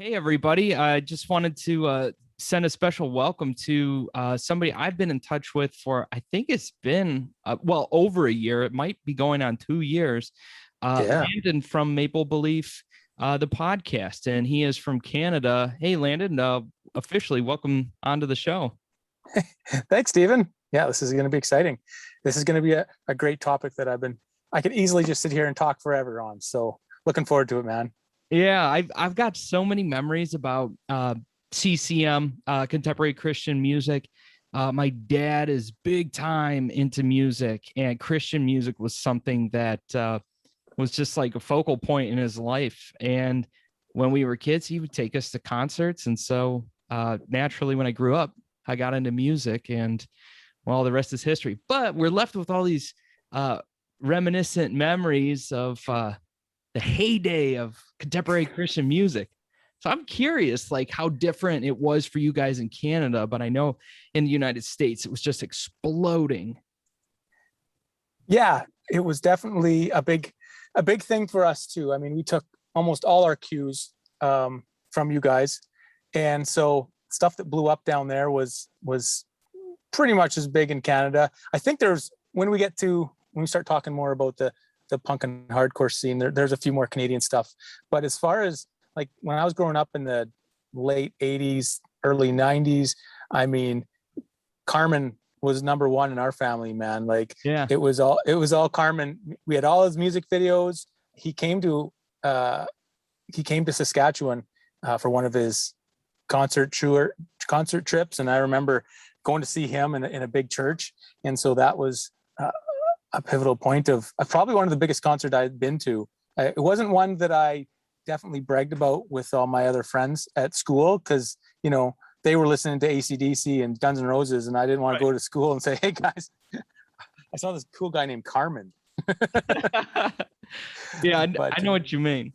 Hey, everybody. I just wanted to send a special welcome to somebody I've been in touch with for, I think it's been, over a year. It might be going on 2 years. Yeah. Landon from Maple Belief, the podcast, and he is from Canada. Hey, Landon, officially welcome onto the show. Thanks, Stephen. Yeah, this is going to be exciting. This is going to be a great topic that I could easily just sit here and talk forever on. So looking forward to it, man. Yeah, I've got so many memories about CCM, contemporary Christian music. My dad is big time into music, and Christian music was something that was just like a focal point in his life. And when we were kids, he would take us to concerts. And so naturally, when I grew up, I got into music, and well, the rest is history. But we're left with all these reminiscent memories of the heyday of contemporary Christian music. So I'm curious, like, how different it was for you guys in Canada, but I know in the United States, it was just exploding. Yeah, it was definitely a big thing for us too. I mean, we took almost all our cues from you guys, and so stuff that blew up down there was pretty much as big in Canada. I think when we start talking more about the punk and hardcore scene, there's a few more Canadian stuff. But as far as like when I was growing up in the late 80s, early 90s, I mean, Carmen was number one in our family, man. Like Yeah. it was all Carmen. We had all his music videos. He came to Saskatchewan for one of his concert trips, and I remember going to see him in a big church. And so that was a pivotal point of probably one of the biggest concerts I'd been to. It wasn't one that I definitely bragged about with all my other friends at school, because, you know, they were listening to AC/DC and Guns N' Roses, and I didn't want to go to school and say, hey guys, I saw this cool guy named Carmen. Yeah, I know what you mean.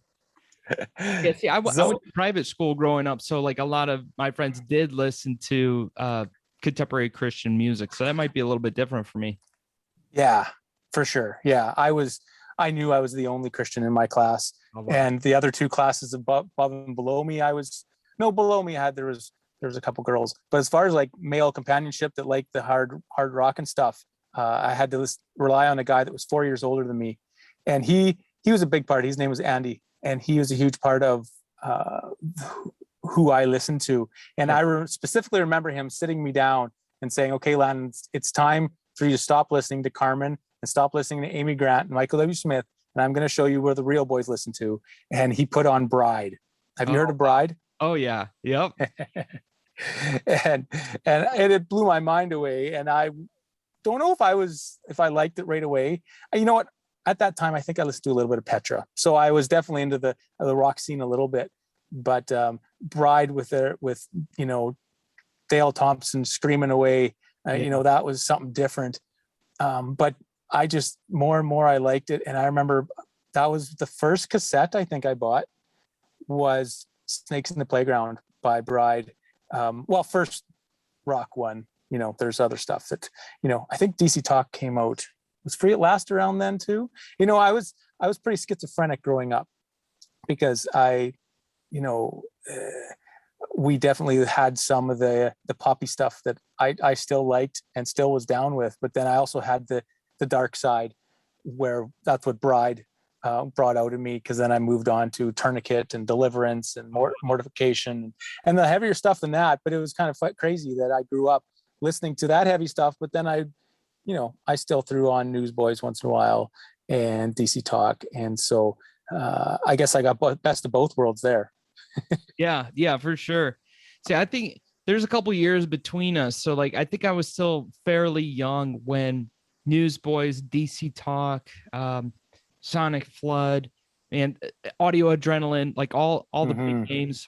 Yeah, see, I went to private school growing up, so like a lot of my friends did listen to contemporary Christian music, so that might be a little bit different for me. Yeah, for sure. Yeah, I knew I was the only Christian in my class, and the other two classes above and below me, below me there was a couple girls, but as far as like male companionship that liked the hard rock and stuff, I had to rely on a guy that was 4 years older than me, and he was a big part. His name was Andy, and he was a huge part of who I listened to. And I specifically remember him sitting me down and saying, "Okay, Landon, it's time for you to stop listening to Carmen and stop listening to Amy Grant and Michael W. Smith, and I'm going to show you where the real boys listen to." And he put on Bride. Have you heard of Bride? Oh yeah. Yep. and it blew my mind away. And I don't know if I liked it right away. You know what? At that time, I think I listened to a little bit of Petra. So I was definitely into the rock scene a little bit. But Bride with you know, Dale Thompson screaming away, you know, that was something different. But I just more and more I liked it. And I remember that was the first cassette I think I bought was Snakes in the Playground by Bride. First rock one, you know, there's other stuff that, you know, I think DC Talk came out. Was Free at Last around then too? You know, I was pretty schizophrenic growing up, because we definitely had some of the poppy stuff that I still liked and still was down with. But then I also had the dark side, where that's what Bride brought out of me, because then I moved on to Tourniquet and Deliverance and Mortification and the heavier stuff than that. But it was kind of crazy that I grew up listening to that heavy stuff, but then I still threw on Newsboys once in a while and DC Talk. And so I guess I got best of both worlds there. Yeah, for sure. See, I think there's a couple years between us. So like, I think I was still fairly young when Newsboys, DC Talk, Sonic Flood, and Audio Adrenaline, like all the big names,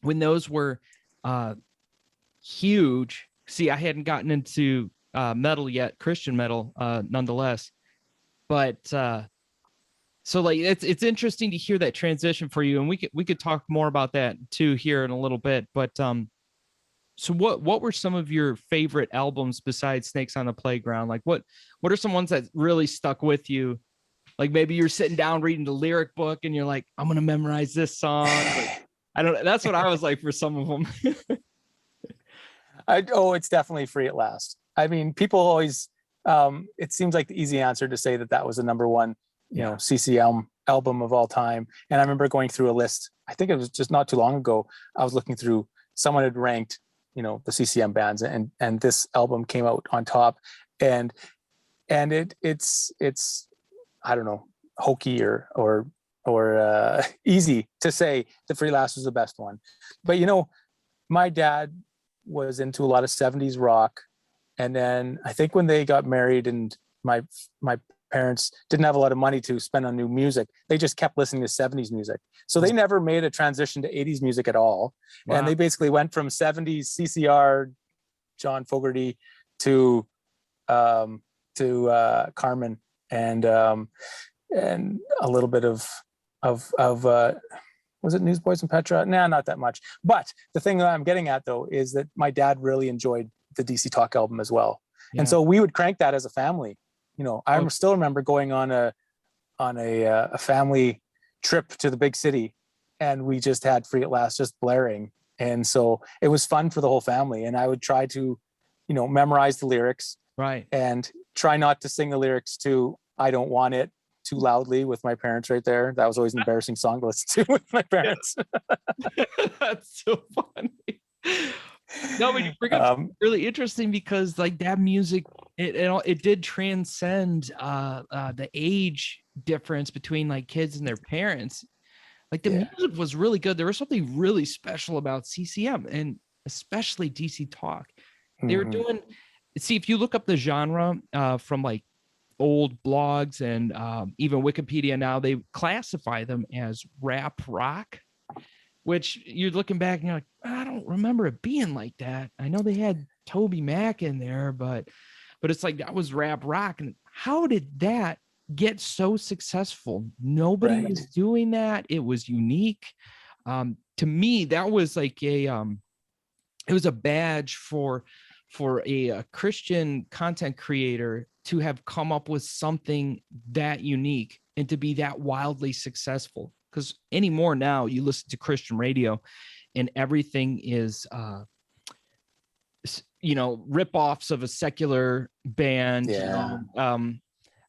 when those were huge. See, I hadn't gotten into metal yet, Christian metal, nonetheless. But so like it's interesting to hear that transition for you, and we could talk more about that too here in a little bit. But so what were some of your favorite albums besides Snakes on the Playground? Like what are some ones that really stuck with you? Like maybe you're sitting down reading the lyric book and you're like, I'm gonna memorize this song. Like, I don't. That's what I was like for some of them. It's definitely Free at Last. I mean, people always, it seems like the easy answer to say that was the number one, CCM album of all time. And I remember going through a list. I think it was just not too long ago. I was looking through, someone had ranked, the CCM bands, and this album came out on top. And it's I don't know, hokey or easy to say that Free at Last was the best one. But my dad was into a lot of 70s rock, and then I think when they got married and my parents didn't have a lot of money to spend on new music, they just kept listening to 70s music, so they never made a transition to 80s music at all. Wow. And they basically went from 70s CCR, John Fogerty, to Carmen and a little bit of was it Newsboys and Petra? Nah, not that much. But the thing that I'm getting at, though, is that my dad really enjoyed the DC Talk album as well. Yeah. And so we would crank that as a family. I still remember going on a family trip to the big city, and we just had Free at Last just blaring. And so it was fun for the whole family. And I would try to, memorize the lyrics. Right. And try not to sing the lyrics to I Don't Want It too loudly with my parents right there. That was always an embarrassing song to listen to with my parents. That's so funny. No, but you bring up really interesting, because like that music, it did transcend the age difference between like kids and their parents. Like the music was really good. There was something really special about CCM, and especially DC Talk. They were doing, see, if you look up the genre from like old blogs and even Wikipedia now, they classify them as rap rock, which you're looking back and you're like, I don't remember it being like that. I know they had Toby Mac in there, but it's like that was rap rock. And how did that get so successful? Nobody was doing that. It was unique. To me, that was like it was a badge for a Christian content creator to have come up with something that unique and to be that wildly successful. Because anymore now you listen to Christian radio and everything is, ripoffs of a secular band. Yeah.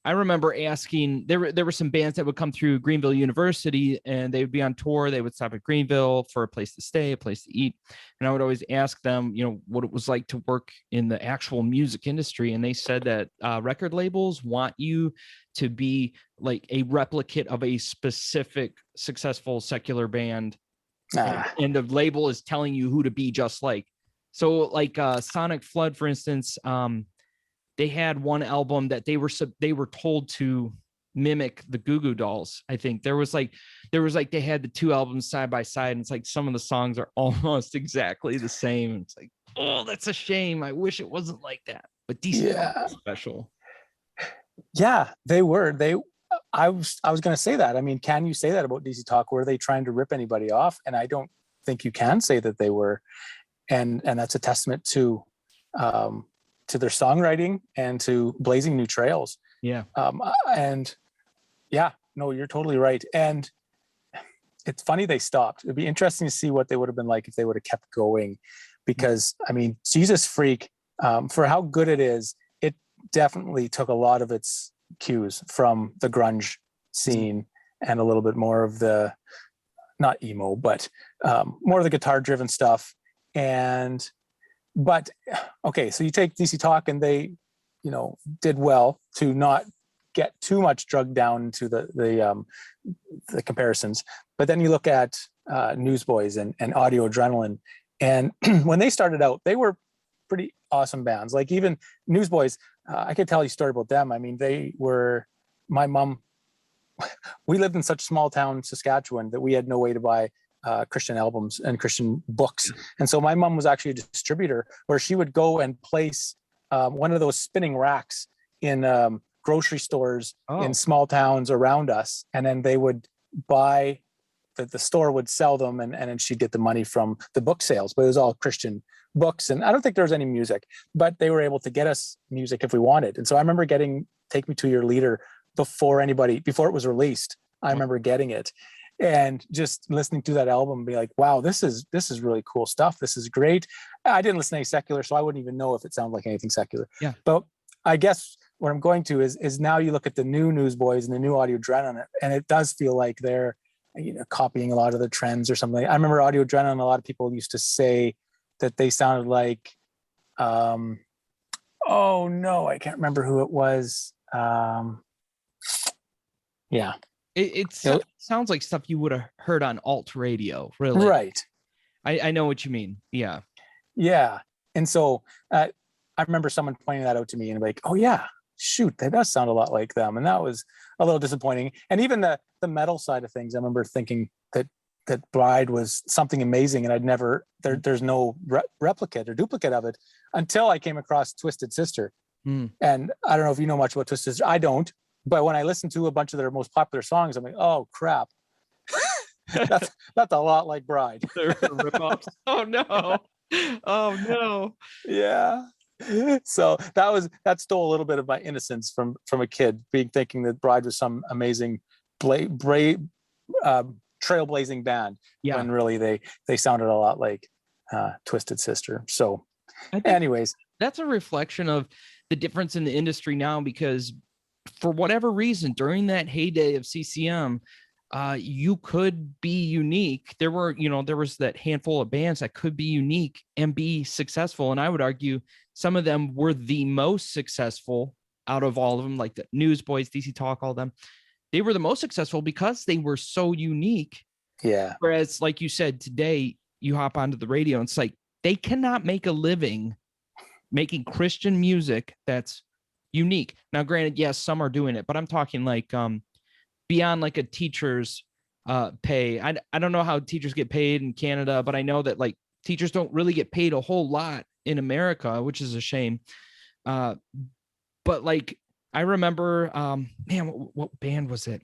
I remember asking, there were some bands that would come through Greenville University and they would be on tour. They would stop at Greenville for a place to stay, a place to eat. And I would always ask them, what it was like to work in the actual music industry. And they said that record labels want you to be like a replicate of a specific successful secular band. And the label is telling you who to be just like. So like Sonic Flood, for instance, they had one album that they were told to mimic the Goo Goo Dolls. I think there was like they had the two albums side by side, and it's like some of the songs are almost exactly the same. It's like, oh, that's a shame. I wish it wasn't like that. But DC was special. Yeah, they were. I was going to say that. I mean, can you say that about DC Talk? Were they trying to rip anybody off? And I don't think you can say that they were. And that's a testament to their songwriting and to blazing new trails. Yeah. And yeah, no, you're totally right. And it's funny they stopped. It'd be interesting to see what they would have been like if they would have kept going, because I mean, Jesus Freak, for how good it is, it definitely took a lot of its cues from the grunge scene and a little bit more of the, not emo, but more of the guitar driven stuff. But okay, so you take DC Talk and they, did well to not get too much drugged down into the comparisons. But then you look at Newsboys and Audio Adrenaline, and when they started out, they were pretty awesome bands. Like even Newsboys, I could tell you a story about them. I mean, they were, my mom, we lived in such small town Saskatchewan that we had no way to buy Christian albums and Christian books. And so my mom was actually a distributor where she would go and place one of those spinning racks in grocery stores in small towns around us. And then they would buy, the store would sell them, and then she'd get the money from the book sales. But it was all Christian books. And I don't think there was any music, but they were able to get us music if we wanted. And so I remember getting Take Me to Your Leader before it was released. I remember getting it. and just listening to that album and be like, wow, this is really cool stuff. This is great. I didn't listen to any secular, so I wouldn't even know if it sounded like anything secular. Yeah. But I guess what I'm going to is now you look at the new Newsboys and the new Audio Adrenaline, and it does feel like they're, copying a lot of the trends or something. I remember Audio Adrenaline, a lot of people used to say that they sounded like, oh no, I can't remember who it was. Yeah. It sounds like stuff you would have heard on alt radio, really. Right. I know what you mean. Yeah. Yeah. And so I remember someone pointing that out to me and like, oh yeah, shoot, that does sound a lot like them. And that was a little disappointing. And even the metal side of things, I remember thinking that Bride was something amazing, and I'd never, there's no replicate or duplicate of it until I came across Twisted Sister. And I don't know if you know much about Twisted Sister. I don't. But when I listen to a bunch of their most popular songs, I'm like, oh crap, that's a lot like Bride. Ripoffs. Oh no. Oh no. Yeah. So that stole a little bit of my innocence from a kid, thinking that Bride was some amazing trailblazing band. Yeah. When really they sounded a lot like Twisted Sister. So anyways, that's a reflection of the difference in the industry now, because for whatever reason, during that heyday of CCM, you could be unique. There was that handful of bands that could be unique and be successful. And I would argue some of them were the most successful out of all of them, like the Newsboys, DC Talk, all of them. They were the most successful because they were so unique. Yeah. Whereas, like you said, today you hop onto the radio and it's like they cannot make a living making Christian music that's unique. Now, granted, yes, some are doing it, but I'm talking like beyond like a teacher's pay. I don't know how teachers get paid in Canada, but I know that like teachers don't really get paid a whole lot in America, which is a shame. But like I remember, man, what band was it?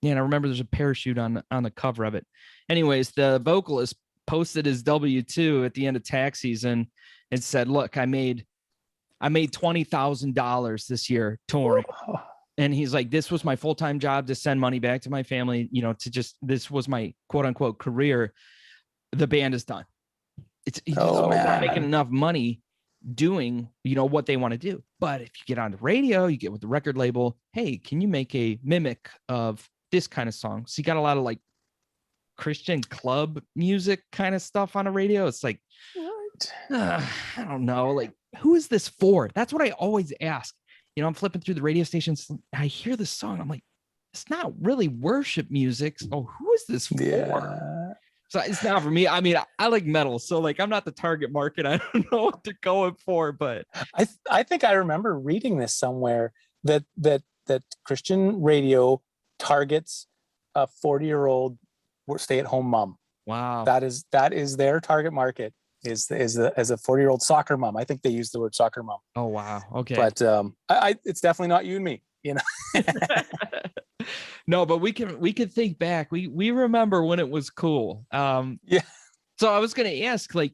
Man, I remember there's a parachute on the cover of it. Anyways, the vocalist posted his W-2 at the end of tax season and said, "Look, I made $20,000 this year touring." And he's like, "This was my full-time job to send money back to my family, this was my quote unquote career. The band is done." He's not making enough money doing, what they want to do. But if you get on the radio, you get with the record label, hey, can you make a mimic of this kind of song? So you got a lot of like Christian club music kind of stuff on the radio. It's like, I don't know, like, who is this for? That's what I always ask. I'm flipping through the radio stations. I hear this song. I'm like, it's not really worship music. So who is this for? Yeah. So it's not for me. I mean, I like metal. So like, I'm not the target market. I don't know what they're going for, but I think I remember reading this somewhere that Christian radio targets a 40-year-old stay-at-home mom. Wow. That is their target market. Is as a 40-year-old soccer mom. I think they use the word soccer mom. Oh wow. Okay. But it's definitely not you and me, No, but we can think back. We remember when it was cool. Yeah. So I was gonna ask, like,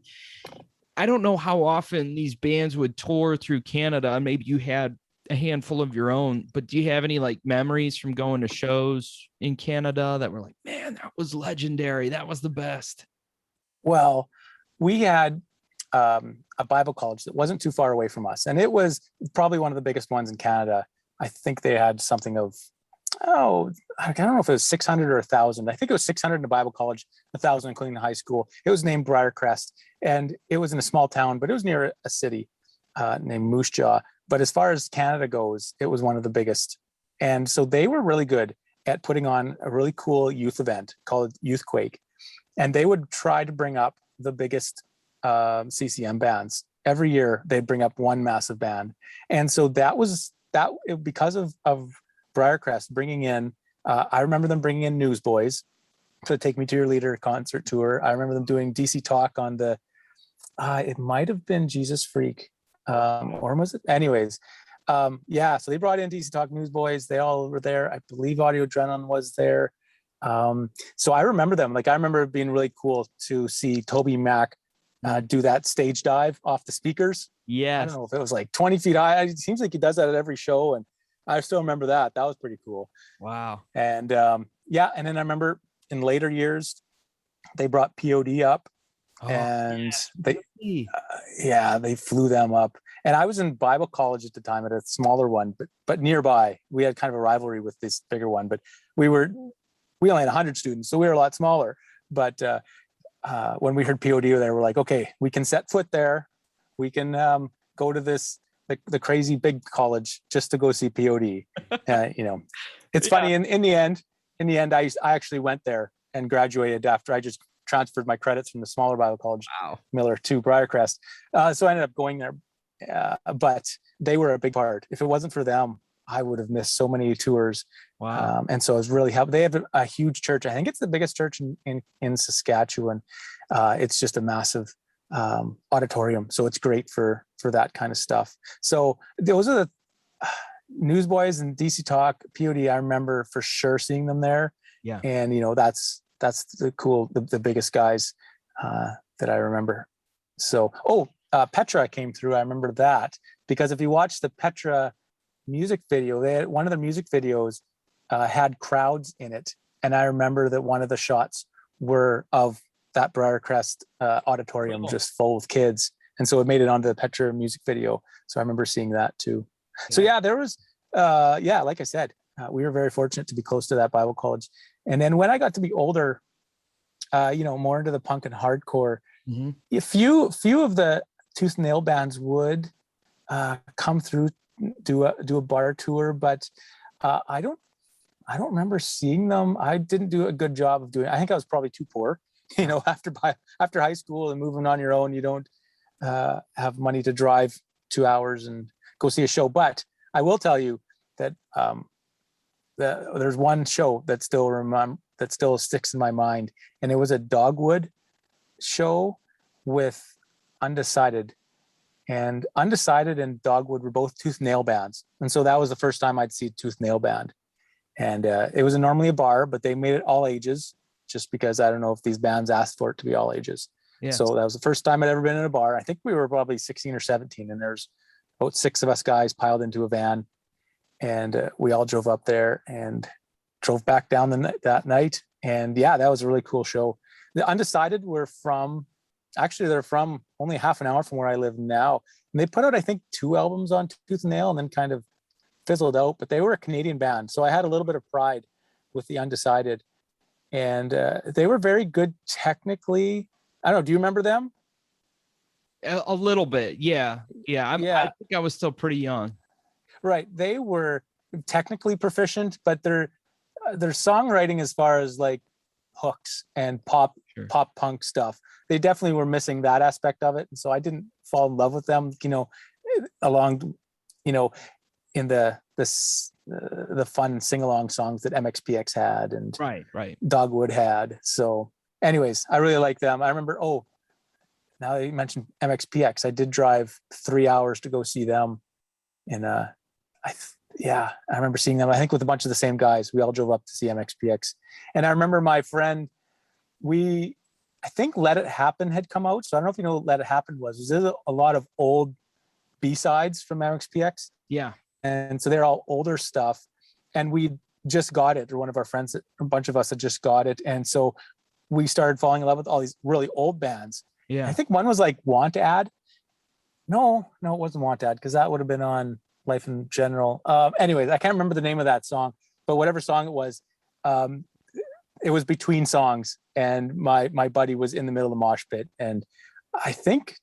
I don't know how often these bands would tour through Canada. Maybe you had a handful of your own, but do you have any like memories from going to shows in Canada that were like, man, that was legendary. That was the best? Well, we had a Bible college that wasn't too far away from us, and it was probably one of the biggest ones in Canada. I think they had something of, I don't know if it was 600 or 1,000. I think it was 600 in the Bible college, 1,000 including the high school. It was named Briarcrest, and it was in a small town, but it was near a city named Moose Jaw. But as far as Canada goes, it was one of the biggest. And so they were really good at putting on a really cool youth event called Youthquake. And they would try to bring up the biggest CCM bands. Every year they'd bring up one massive band. And so because of Briarcrest bringing in, I remember them bringing in Newsboys to Take Me to Your Leader concert tour. I remember them doing DC Talk on the, it might've been Jesus Freak, or was it? Anyways, so they brought in DC Talk, Newsboys. They all were there. I believe Audio Adrenaline was there. So I remember them. Like, I remember it being really cool to see Toby Mac do that stage dive off the speakers. Yeah. I don't know if it was like 20 feet high. It seems like he does that at every show. And I still remember that. That was pretty cool. Wow. And yeah. And then I remember in later years, they brought POD up, and they flew them up. And I was in Bible college at the time at a smaller one, but nearby. We had kind of a rivalry with this bigger one, but we only had 100 students, so we were a lot smaller. But when we heard POD there, we're like, okay, we can set foot there. We can go to the crazy big college just to go see POD. It's funny. In the end, I actually went there and graduated after I just transferred my credits from the smaller Bible college, Miller, to Briarcrest. So I ended up going there. But they were a big part. If it wasn't for them, I would have missed so many tours. Wow. And so I was really happy. They have a huge church. I think it's the biggest church in Saskatchewan. It's just a massive auditorium. So it's great for that kind of stuff. So those are the Newsboys and DC Talk, POD. I remember for sure seeing them there. Yeah. And, that's the biggest guys that I remember. So, Petra came through. I remember that because if you watch the Petra music video, one of the music videos had crowds in it. And I remember that one of the shots were of that Briarcrest auditorium just full of kids. And so it made it onto the Petra music video. So I remember seeing that too. Yeah. So there was, like I said, we were very fortunate to be close to that Bible college. And then when I got to be older, more into the punk and hardcore, a few of the Tooth and Nail bands would come through, do a bar tour, but I don't remember seeing them. I didn't do a good job of doing it. I think I was probably too poor. After high school and moving on your own, you don't have money to drive 2 hours and go see a show. But I will tell you that there's one show that still sticks in my mind, and it was a Dogwood show with Undecided. And Undecided and Dogwood were both Tooth Nail bands. And so that was the first time I'd see a Tooth Nail band. And it was normally a bar, but they made it all ages just because I don't know if these bands asked for it to be all ages. Yeah. So that was the first time I'd ever been in a bar. I think we were probably 16 or 17, and there's about 6 of us guys piled into a van. And we all drove up there and drove back down that night. And that was a really cool show. The Undecided they're from only half an hour from where I live now. And they put out, I think, 2 albums on Tooth and Nail and then kind of fizzled out, but they were a Canadian band. So I had a little bit of pride with the Undecided. And they were very good technically. I don't know. Do you remember them? A little bit. Yeah. I think I was still pretty young. Right. They were technically proficient, but their songwriting as far as like hooks and pop punk stuff, they definitely were missing that aspect of it. And so I didn't fall in love with them, in the fun sing-along songs that MXPX had and right Dogwood had. So anyways, I really like them. I remember, now that you mentioned MXPX, I did drive 3 hours to go see them. And I remember seeing them, I think with a bunch of the same guys. We all drove up to see MXPX. And I remember my friend, I think Let It Happen had come out. So I don't know if you know what Let It Happen was. There's a lot of old B-sides from MXPX. Yeah. And so they're all older stuff. And we just got it, or one of our friends, a bunch of us had just got it. And so we started falling in love with all these really old bands. Yeah. I think one was like Want Ad. No, it wasn't Want Ad, because that would have been on Life in General. Anyways, I can't remember the name of that song, but whatever song it was between songs, and my buddy was in the middle of the mosh pit, and I think,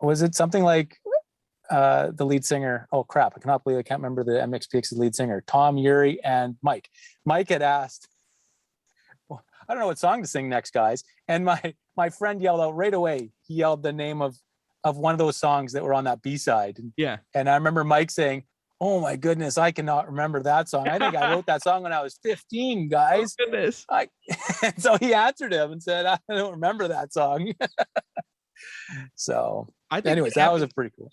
was it something like the lead singer? Oh crap! I cannot believe I can't remember the MXPX's lead singer. Tom, Yuri, and Mike. Mike had asked, well, I don't know what song to sing next, guys, and my friend yelled out right away. He yelled the name of one of those songs that were on that B-side. Yeah. And I remember Mike saying, "Oh my goodness, I cannot remember that song. I think I wrote that song when I was 15, guys." Oh, goodness. And so he answered him and said, "I don't remember that song." So anyways, that was a pretty cool.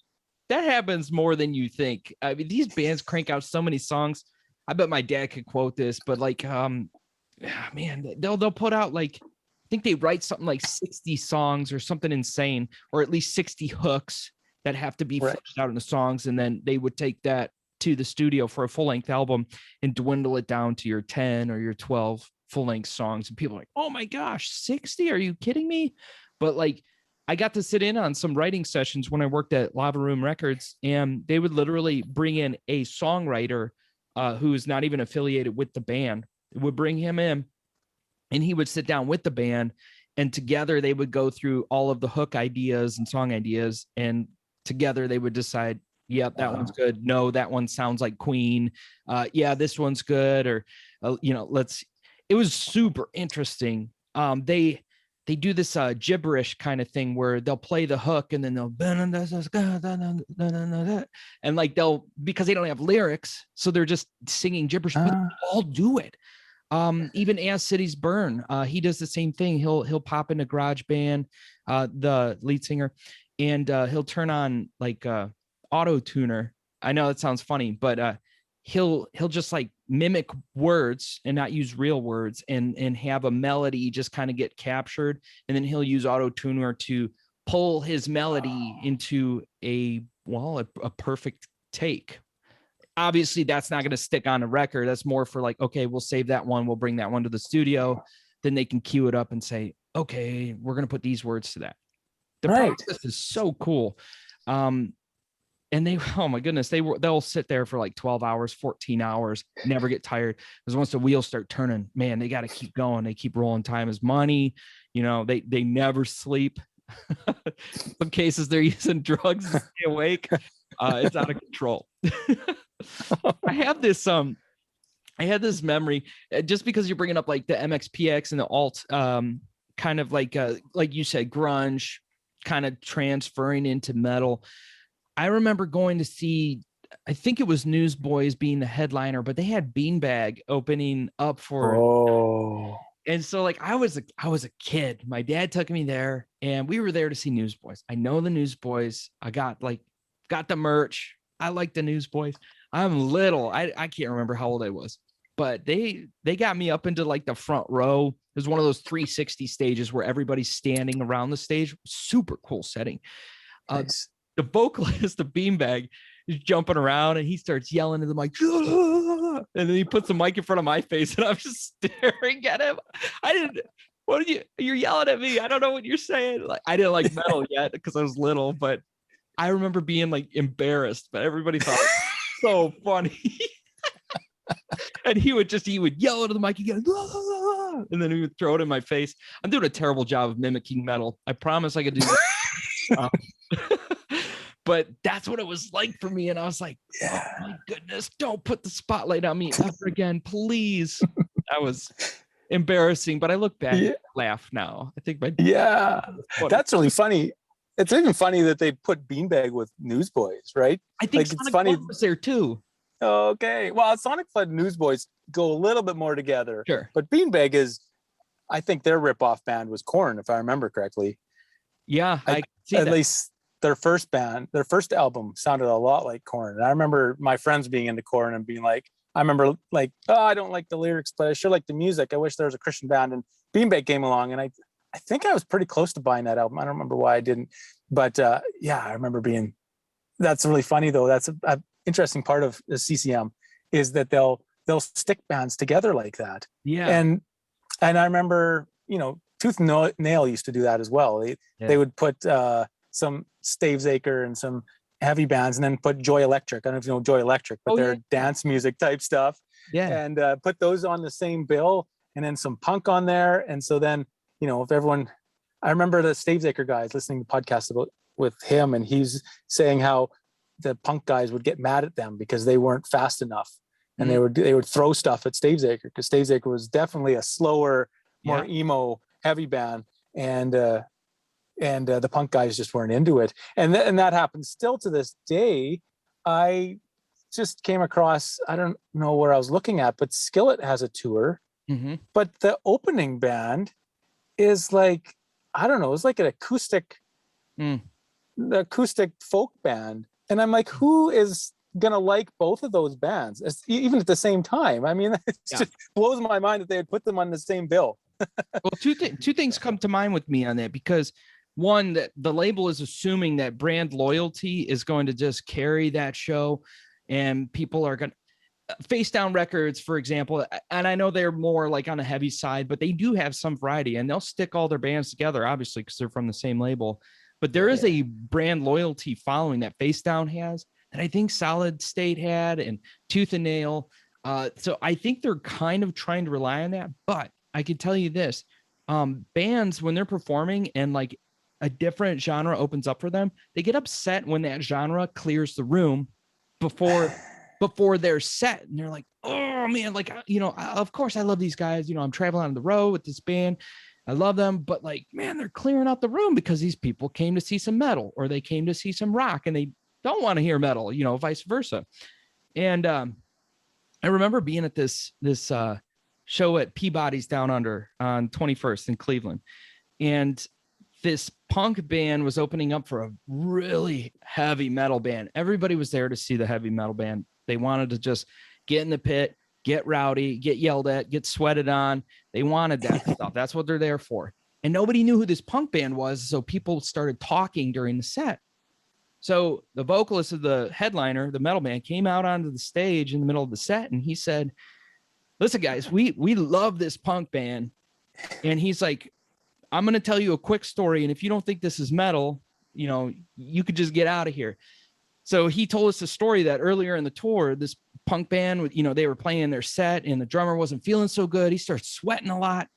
That happens more than you think. I mean, these bands crank out so many songs. I bet my dad could quote this, but like, man, they'll put out like, I think they write something like 60 songs or something insane, or at least 60 hooks that have to be fleshed out in the songs. And then they would take that to the studio for a full length album and dwindle it down to your 10 or your 12 full-length songs, and people are like, oh my gosh, 60? Are you kidding me? But like, I got to sit in on some writing sessions when I worked at Lava Room Records, and they would literally bring in a songwriter who is not even affiliated with the band. It would bring him in, and he would sit down with the band, and together they would go through all of the hook ideas and song ideas, and together they would decide, yep, that one's good. No, that one sounds like Queen. Yeah, this one's good. Or, it was super interesting. They do this gibberish kind of thing where they'll play the hook and then they'll, and like because they don't have lyrics, so they're just singing gibberish, but they all do it. Even As Cities Burn, he does the same thing. He'll pop into GarageBand, the lead singer, and he'll turn on like auto tuner. I know that sounds funny, but he'll just like mimic words and not use real words, and have a melody just kind of get captured, and then he'll use auto tuner to pull his melody into a perfect take. Obviously that's not going to stick on a record. That's more for like, okay, we'll save that one, we'll bring that one to the studio, then they can cue it up and say, okay, we're going to put these words to that. The process is so cool. And they, oh my goodness, they'll sit there for like 12 hours, 14 hours, never get tired. Because once the wheels start turning, man, they got to keep going. They keep rolling. Time is money. They never sleep. Some cases they're using drugs to stay awake. It's out of control. I had this memory, just because you're bringing up like the MXPX and the alt, kind of like you said, grunge kind of transferring into metal. I remember going to see, I think it was Newsboys being the headliner, but they had Beanbag opening up for and so like I was a kid. My dad took me there, and we were there to see Newsboys. I know the Newsboys. I got the merch. I like the Newsboys. I'm little. I can't remember how old I was, but they got me up into like the front row. It was one of those 360 stages where everybody's standing around the stage. Super cool setting. Nice. The vocalist of Beanbag is jumping around, and he starts yelling into the mic, and then he puts the mic in front of my face, and I'm just staring at him. You're yelling at me. I don't know what you're saying. Like, I didn't like metal yet because I was little, but I remember being like embarrassed, but everybody thought it was so funny. And he would yell into the mic again, and then he would throw it in my face. I'm doing a terrible job of mimicking metal. I promise I could do that. But that's what it was like for me. And I was like, oh my goodness, don't put the spotlight on me ever again, please. That was embarrassing, but I look back and laugh now. I think that's really funny. It's even funny that they put Beanbag with Newsboys, right? I think Sonic Flood was there too. Okay. Well, Sonic Flood and Newsboys go a little bit more together. Sure. But Beanbag I think their ripoff band was Korn, if I remember correctly. Yeah, I see at least their first album sounded a lot like Korn. And I remember my friends being into Korn and being like, I don't like the lyrics, but I sure like the music. I wish there was a Christian band. And Beanbag came along, and I think I was pretty close to buying that album. I don't remember why I didn't, but I remember that's really funny though. That's an interesting part of the CCM is that they'll stick bands together like that. Yeah. And I remember, Tooth and Nail used to do that as well. They would put some Stavesacre and some heavy bands, and then put Joy Electric. I don't know if you know Joy Electric, but they're dance music type stuff. Yeah. And put those on the same bill, and then some punk on there. And so then, if everyone, I remember the Stavesacre guys listening to podcasts with him, and he's saying how the punk guys would get mad at them because they weren't fast enough. And they would throw stuff at Stavesacre, because Stavesacre was definitely a slower, more emo heavy band. And the punk guys just weren't into it. And that happens still to this day. I just came across, I don't know where I was looking at, but Skillet has a tour, but the opening band is like, I don't know, it's like an acoustic folk band. And I'm like, who is gonna like both of those bands, even at the same time? I mean, it just blows my mind that they would put them on the same bill. Well, two things come to mind with me on that, because one, that the label is assuming that brand loyalty is going to just carry that show, and people are going to, Face Down Records, for example, and I know they're more like on the heavy side, but they do have some variety, and they'll stick all their bands together, obviously, because they're from the same label. But there is a brand loyalty following that Face Down has that I think Solid State had and Tooth and Nail. So I think they're kind of trying to rely on that. But I can tell you this, bands, when they're performing and like a different genre opens up for them, they get upset when that genre clears the room before they're set, and they're like, oh man, like, of course I love these guys, I'm traveling on the road with this band, I love them, but like, man, they're clearing out the room because these people came to see some metal or they came to see some rock and they don't want to hear metal, vice versa. And I remember being at this show at Peabody's Down Under on 21st in Cleveland, and this punk band was opening up for a really heavy metal band. Everybody was there to see the heavy metal band. They wanted to just get in the pit, get rowdy, get yelled at, get sweated on. They wanted that stuff. That's what they're there for. And nobody knew who this punk band was. So people started talking during the set. So the vocalist of the headliner, the metal band, came out onto the stage in the middle of the set. And he said, listen, guys, we love this punk band. And he's like, I'm going to tell you a quick story. And if you don't think this is metal, you could just get out of here. So he told us a story that earlier in the tour, this punk band, they were playing their set and the drummer wasn't feeling so good. He started sweating a lot.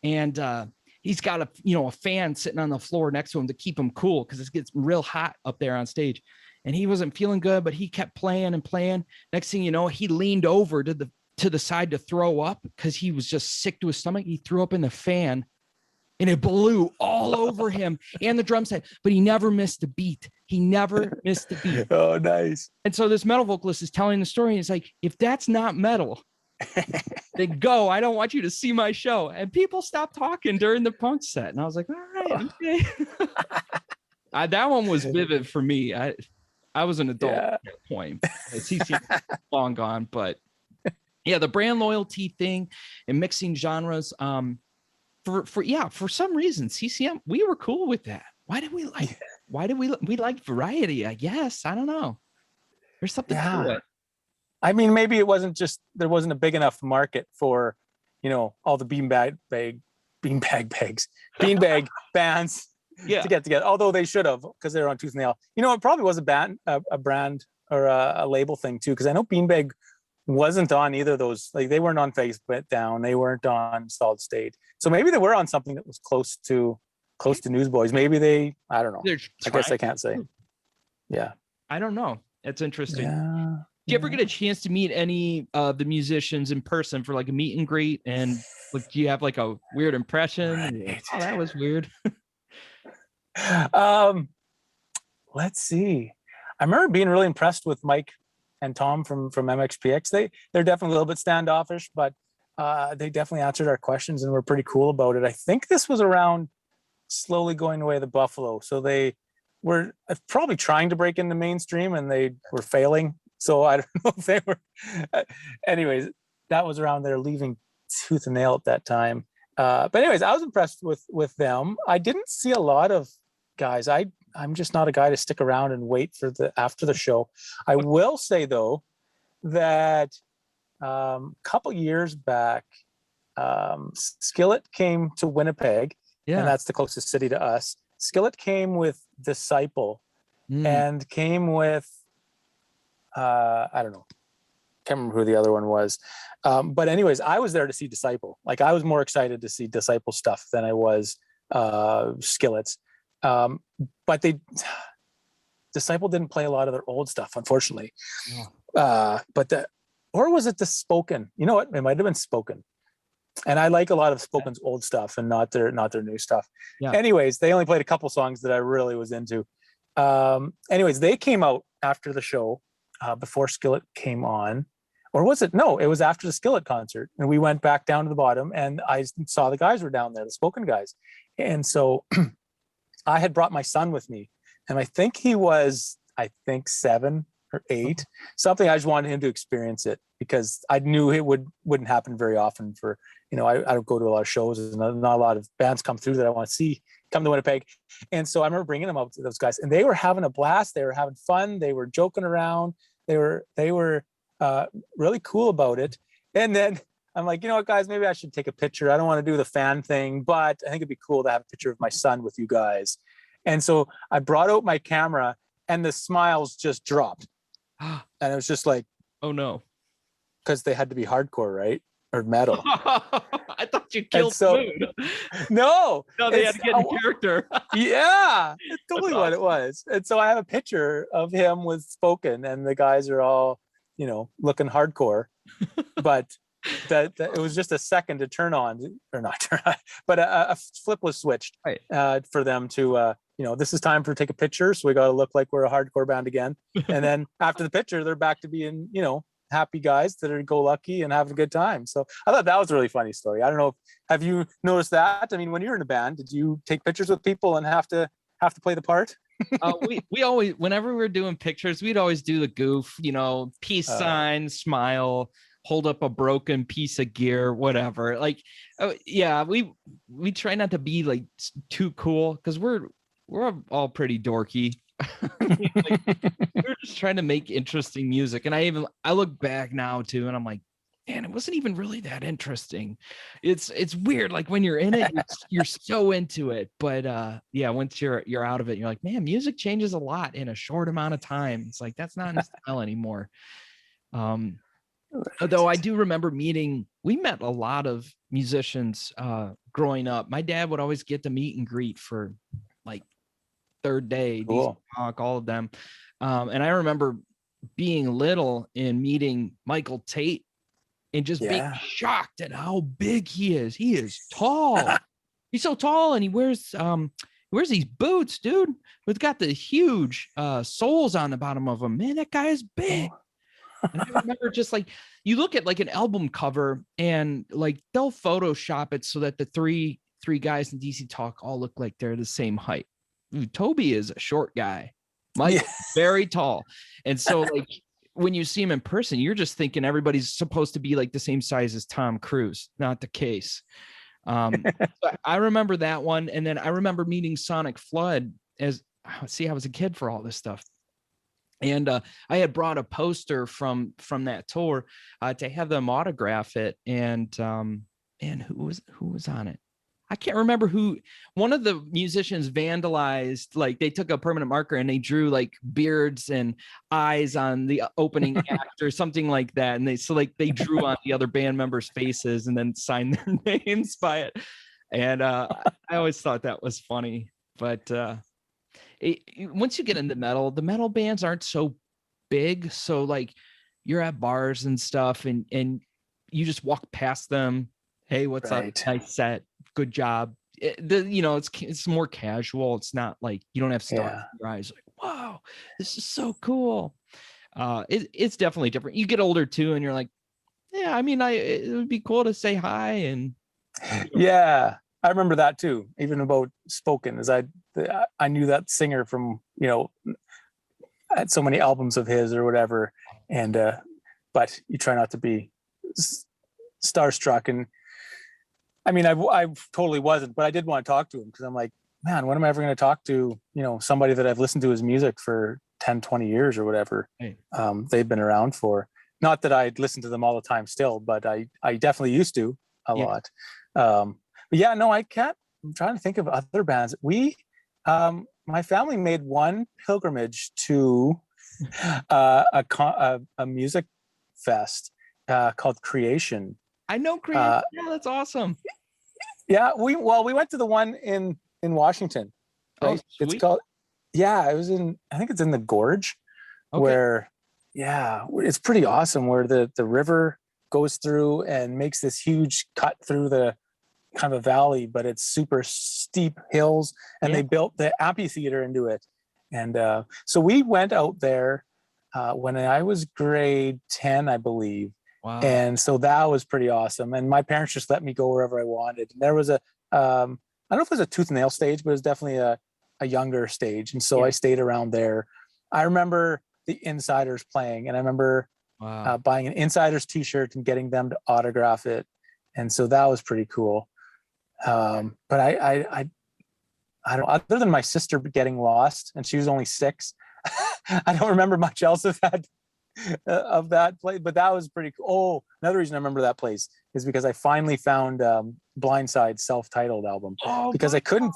And he's got a fan sitting on the floor next to him to keep him cool because it gets real hot up there on stage. And he wasn't feeling good, but he kept playing and playing. Next thing you know, he leaned over to the side to throw up because he was just sick to his stomach. He threw up in the fan. And it blew all over him and the drum set, but he never missed a beat. He never missed a beat. Oh, nice. And so this metal vocalist is telling the story. And it's like, if that's not metal, then go. I don't want you to see my show. And people stopped talking during the punk set. And I was like, all right, okay. That one was vivid for me. I was an adult at that point. CCM long gone, but yeah, the brand loyalty thing and mixing genres. For some reason, CCM, we were cool with that. Why did we like that? Why did we like variety? I guess. I don't know. There's something to it. I mean, maybe there wasn't a big enough market for, all the beanbag bands to get together. Although they should have, because they're on Tooth and Nail. It probably was a brand or a label thing too, because I know Beanbag wasn't on either of those. Like, they weren't on Face Down, they weren't on Solid State, so maybe they were on something that was close to Newsboys. Maybe I don't know. I guess I can't say. Yeah, I don't know. It's interesting. Do you ever get a chance to meet any of the musicians in person for like a meet and greet? And like, do you have like a weird impression? Right. Oh, that was weird. Let's see. I remember being really impressed with Mike and Tom from MXPX. They're definitely a little bit standoffish, but they definitely answered our questions and were pretty cool about it. I think this was around slowly going away the Buffalo. So they were probably trying to break into mainstream and they were failing. So I don't know if they were. Anyways, that was around their leaving Tooth and Nail at that time. But anyways, I was impressed with them. I didn't see a lot of guys. I'm just not a guy to stick around and wait for after the show. I will say though that a couple years back, Skillet came to Winnipeg, and that's the closest city to us. Skillet came with Disciple and came with I don't know, can't remember who the other one was. But anyways, I was there to see Disciple. Like, I was more excited to see Disciple stuff than I was Skillet's. But Disciple didn't play a lot of their old stuff, unfortunately. Or was it the Spoken? You know what? It might have been Spoken. And I like a lot of Spoken's old stuff and not their new stuff. Yeah. Anyways, they only played a couple songs that I really was into. Anyways, they came out after the show, before Skillet came on. Or was it? No, it was after the Skillet concert. And we went back down to the bottom and I saw the guys were down there, the Spoken guys. And so I had brought my son with me. And I think he was, 7 or 8, something. I just wanted him to experience it because I knew it wouldn't happen very often for, I would go to a lot of shows and not a lot of bands come through that I want to see come to Winnipeg. And so I remember bringing them up to those guys and they were having a blast. They were having fun. They were joking around. They were really cool about it. And then I'm like, you know what, guys, maybe I should take a picture. I don't want to do the fan thing, but I think it'd be cool to have a picture of my son with you guys. And so I brought out my camera, and the smiles just dropped. And it was just like, oh no, because they had to be hardcore, right? Or metal. I thought you killed the mood. No, they had to get in character. Yeah, it's totally awesome. what it was. And so I have a picture of him with Spoken, and the guys are all, looking hardcore. But that it was just a second to turn on, or not turn on, but a flip was switched, right, for them to, this is time for take a picture. So we got to look like we're a hardcore band again. And then after the picture, they're back to being, happy guys that are go lucky and having a good time. So I thought that was a really funny story. I don't know. Have you noticed that? I mean, when you're in a band, did you take pictures with people and have to play the part? We always, whenever we were doing pictures, we'd always do the goof, peace sign, smile, hold up a broken piece of gear, whatever. Like, yeah, we try not to be like too cool, because we're all pretty dorky. We're just trying to make interesting music. And I look back now too, and I'm like, man, it wasn't even really that interesting. It's weird. Like when you're in it, you're so into it. But yeah, once you're out of it, you're like, man, music changes a lot in a short amount of time. It's like, that's not in style anymore. Although I do remember we met a lot of musicians growing up. My dad would always get the meet and greet for like Third Day, cool. Talk, all of them. And I remember being little and meeting Michael Tate and just being shocked at how big he is. He is tall. He's so tall, and he wears these boots, dude. We've got the huge soles on the bottom of them. Man, that guy is big. And I remember just like, you look at like an album cover, and like they'll Photoshop it so that the three guys in DC Talk all look like they're the same height. Ooh, Toby is a short guy. Mike is very tall. And so like when you see him in person, you're just thinking everybody's supposed to be like the same size as Tom Cruise. Not the case. I remember that one. And then I remember meeting Sonic Flood I was a kid for all this stuff. And I had brought a poster from that tour to have them autograph it. And who was on it? I can't remember who. One of the musicians vandalized, like they took a permanent marker and they drew like beards and eyes on the opening act or something like that. And they drew on the other band members' faces and then signed their names by it. And I always thought that was funny. But once you get into metal, the metal bands aren't so big. So like you're at bars and stuff, and you just walk past them. Hey, what's up? Nice set. Good job. It's more casual. It's not like you don't have stars in your eyes like, wow, this is so cool. It's definitely different. You get older too, and you're like, yeah, I mean, it would be cool to say hi. And yeah, I remember that too. Even about Spoken, as I knew that singer from, I had so many albums of his or whatever, and but you try not to be starstruck. And I mean, I totally wasn't, but I did want to talk to him, because I'm like, man, when am I ever going to talk to, somebody that I've listened to his music for 10, 20 years or whatever they've been around for. Not that I'd listen to them all the time still, but I definitely used to a lot. But yeah, no, I can't. I'm trying to think of other bands. My family made one pilgrimage to a music fest called Creation. I know Creation. Yeah, that's awesome. Yeah, we went to the one in Washington. Right? Oh, sweet. It's called. Yeah, I think it's in the Gorge, where it's pretty awesome. Where the river goes through and makes this huge cut through the kind of a valley, but it's super steep hills, and they built the amphitheater into it. And so we went out there when I was grade 10, I believe. Wow. And so that was pretty awesome. And my parents just let me go wherever I wanted. And there was I don't know if it was a tooth and nail stage, but it was definitely a younger stage. And so I stayed around there. I remember the Insiders playing, and I remember buying an Insiders t-shirt and getting them to autograph it. And so that was pretty cool. But I don't, other than my sister getting lost, and she was only 6, I don't remember much else of that of that place. But that was pretty cool. Oh, another reason I remember that place is because I finally found Blindside's self-titled album, Oh, because I couldn't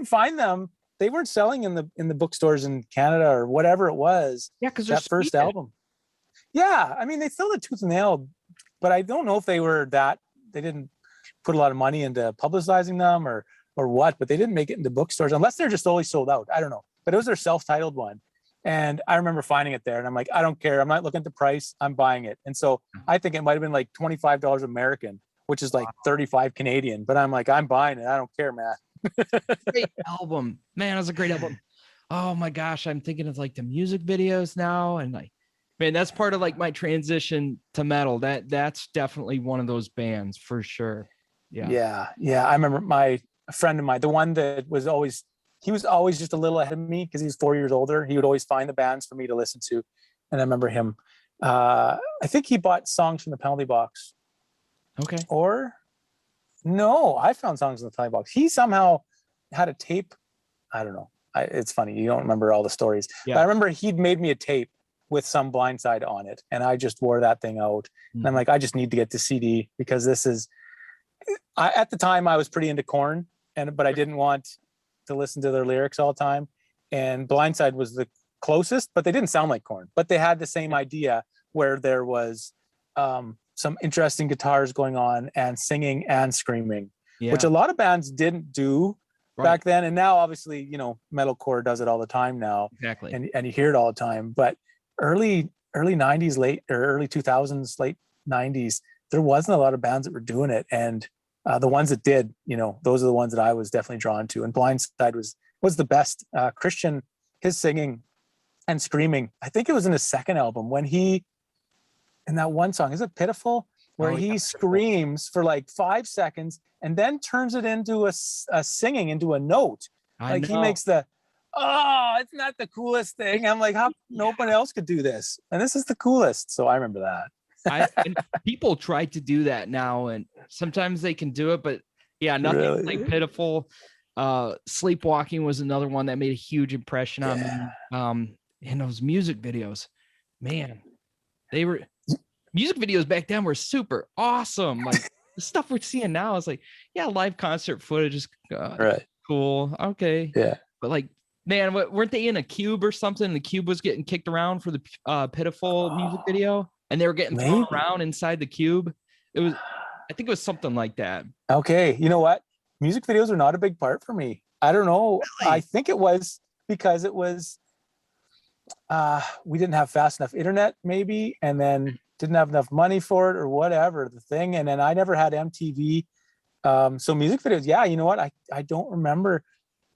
find them. They weren't selling in the bookstores in Canada or whatever it was. Yeah, because that first album. Yeah, I mean, they sold it tooth and nail, but I don't know if they didn't put a lot of money into publicizing them or what, but they didn't make it into bookstores unless they're just always sold out. I don't know, but it was their self-titled one. And I remember finding it there and I'm like, I don't care. I'm not looking at the price. I'm buying it. And so I think it might've been like $25 American, which is like 35 Canadian, but I'm like, I'm buying it. I don't care, man. Great album, man. It was a great album. Oh my gosh. I'm thinking of like the music videos now. And like, man, that's part of like my transition to metal. That's definitely one of those bands for sure. Yeah. I remember a friend of mine, the one that was always just a little ahead of me because he was 4 years older. He would always find the bands for me to listen to. And I remember him, I think he bought songs from the penalty box. Okay. Or no, I found songs in the penalty box. He somehow had a tape. I don't know. It's funny. You don't remember all the stories. Yeah. But I remember he'd made me a tape with some Blindside on it. And I just wore that thing out. Mm-hmm. And I'm like, I just need to get the CD because at the time I was pretty into Korn, but I didn't want to listen to their lyrics all the time. And Blindside was the closest, but they didn't sound like Korn, but they had the same idea where there was some interesting guitars going on and singing and screaming, which a lot of bands didn't do back then. And now obviously, metalcore does it all the time now. Exactly. And you hear it all the time, but early 90s, early 2000s, late 90s, there wasn't a lot of bands that were doing it. And the ones that did, those are the ones that I was definitely drawn to. And Blindside was the best. Christian, his singing and screaming, I think it was in his second album when in that one song, is it Pitiful? Where he screams for like 5 seconds and then turns it into a singing, into a note. He makes isn't that the coolest thing? I'm like, how nobody else could do this? And this is the coolest. So I remember that. And people try to do that now, and sometimes they can do it, but nothing really? Like Pitiful. Sleepwalking was another one that made a huge impression on me. And those music videos, man, music videos back then were super awesome. Like the stuff we're seeing now is like, live concert footage is cool. Okay. Yeah. But like, man, weren't they in a cube or something? The cube was getting kicked around for the Pitiful music video, and they were getting thrown around inside the cube. I think it was something like that. Okay. You know what? Music videos are not a big part for me. I don't know. Really? I think it was because it was, we didn't have fast enough internet maybe, and then didn't have enough money for it or whatever the thing. And then I never had MTV. So music videos, you know what? I don't remember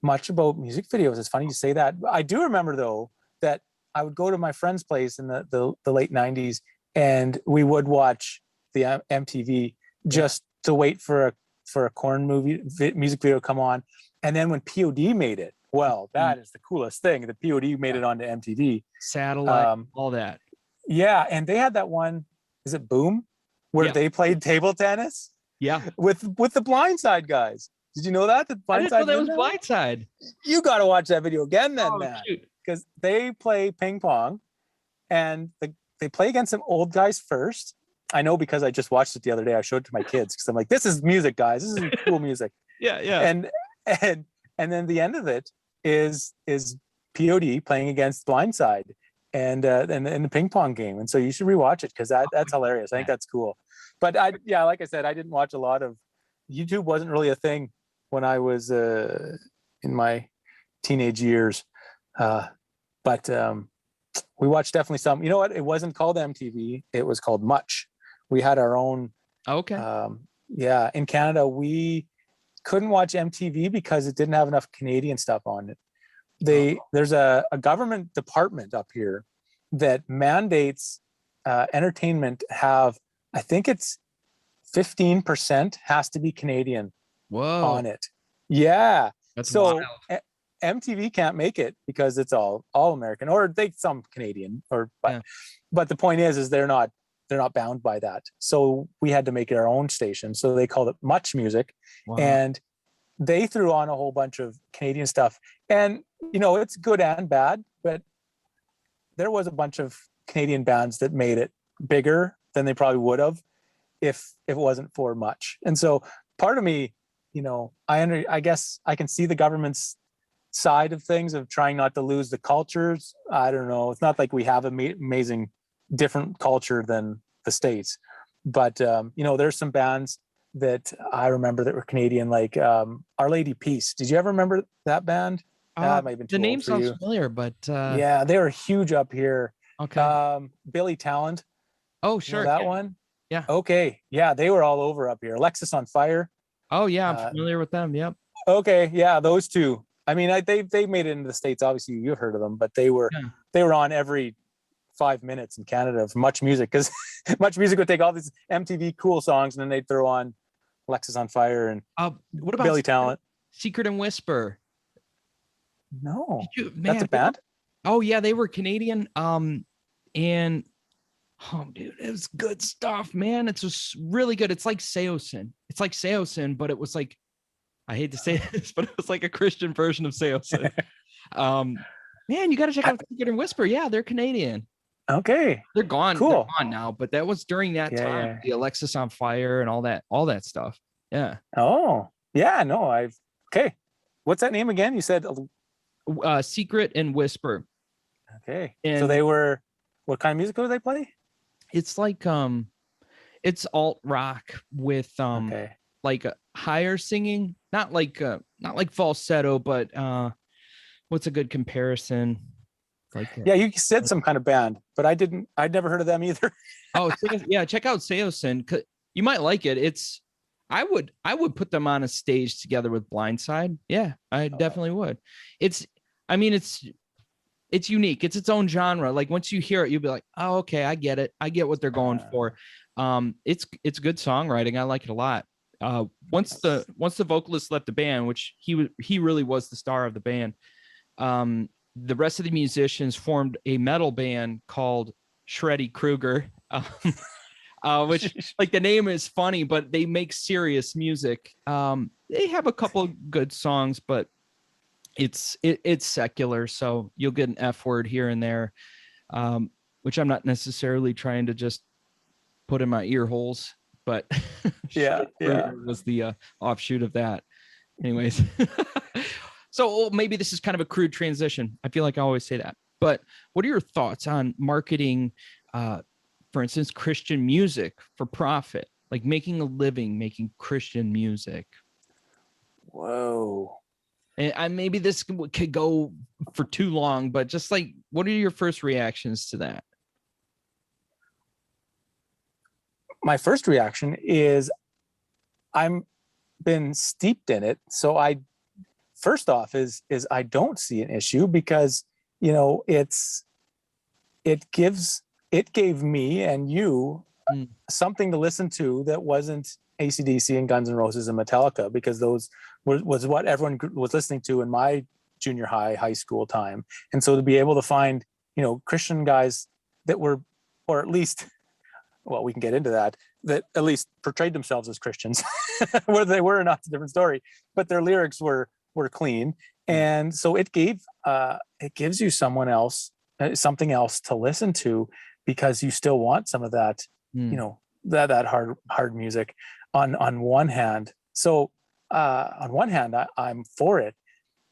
much about music videos. It's funny you say that. I do remember though, that I would go to my friend's place in the late 90s and we would watch the MTV just to wait for a Korn music video to come on. And then when POD made it, well, that is the coolest thing. The POD made it onto MTV. Satellite, all that. Yeah, and they had that one, is it Boom? Where they played table tennis? Yeah. With the Blindside guys. Did you know that? I didn't know that was Blindside. You got to watch that video again then, man. Because they play ping pong and they play against some old guys first. I know because I just watched it the other day. I showed it to my kids because I'm like, this is music, guys. This is cool music. Yeah. And then the end of it is POD playing against Blindside and in the ping pong game. And so you should rewatch it because that's hilarious. I think that's cool. But like I said, I didn't watch a lot of YouTube. Wasn't really a thing when I was in my teenage years. But we watched definitely some. You know what? It wasn't called MTV. It was called Much. We had our own. Okay. In Canada, we couldn't watch MTV because it didn't have enough Canadian stuff on it. There's a government department up here that mandates entertainment have, I think it's 15% has to be Canadian on it. Yeah. That's so wild. MTV can't make it because it's all American, or some Canadian, but the point is they're not bound by that. So we had to make it our own station. So they called it Much Music. Wow. And they threw on a whole bunch of Canadian stuff. And, it's good and bad, but there was a bunch of Canadian bands that made it bigger than they probably would have if it wasn't for much. And so part of me, I guess I can see the government's side of things of trying not to lose the cultures. I don't know. It's not like we have amazing different culture than the States, but there's some bands that I remember that were Canadian, like Our Lady Peace. Did you ever remember that band? That might have been too the name old for sounds you. familiar, but Yeah, they were huge up here. okay. Billy Talent. Oh, You know sure. that Yeah. one? Yeah. Okay. Yeah, they were all over up here. Alexis on Fire. Oh, yeah. I'm familiar with them. Yep. Okay. Yeah, those two. I mean, they made it into the States. Obviously, you've heard of them, but they were on every 5 minutes in Canada for Much Music, because Much Music would take all these MTV cool songs and then they'd throw on Alexis on Fire and what about Billy Talent. Secret and Whisper? No, Man, that's a band. Oh yeah, they were Canadian. And oh dude, it was good stuff, man. It's just really good. It's like Seosin. But it was like, I hate to say this, but it was like a Christian version of Seosin. Man, you got to check out Secret and Whisper. Yeah, they're Canadian. Okay, they're gone. Cool. They're gone now, but that was during that time. Yeah. The Alexis on Fire and all that stuff. Yeah. Oh yeah, no, okay. What's that name again? You said Secret and Whisper. Okay. And so they were, what kind of music would they play? It's like it's alt rock with like a higher singing, not like falsetto, but what's a good comparison? Like yeah, you said some kind of band, but I'd never heard of them either. Oh yeah, check out Seosin. You might like it. I would put them on a stage together with Blindside. Yeah, I definitely would. It's unique. It's its own genre. Like once you hear it, you'll be like, oh, okay, I get it. I get what they're going for. It's good songwriting. I like it a lot. Once the vocalist left the band, which he really was the star of the band, the rest of the musicians formed a metal band called Shreddy Krueger, which like the name is funny, but they make serious music. They have a couple good songs, but it's secular, so you'll get an F word here and there, which I'm not necessarily trying to just put in my ear holes, but yeah was the offshoot of that. Anyways. So maybe this is kind of a crude transition. I feel like I always say that. But what are your thoughts on marketing, for instance, Christian music for profit, like making a living making Christian music? Whoa. And maybe this could go for too long, but just like, what are your first reactions to that? My first reaction is I'm been steeped in it. So first off is I don't see an issue because, it gave me and you something to listen to that wasn't AC/DC and Guns N' Roses and Metallica, because those was what everyone was listening to in my junior high school time. And so to be able to find, Christian guys that were, or at least, well, we can get into that at least portrayed themselves as Christians, whether they were or not, it's a different story, but their lyrics were clean. And so it gives you something else to listen to, because you still want some of that, that hard music on one hand. So on one hand, I'm for it.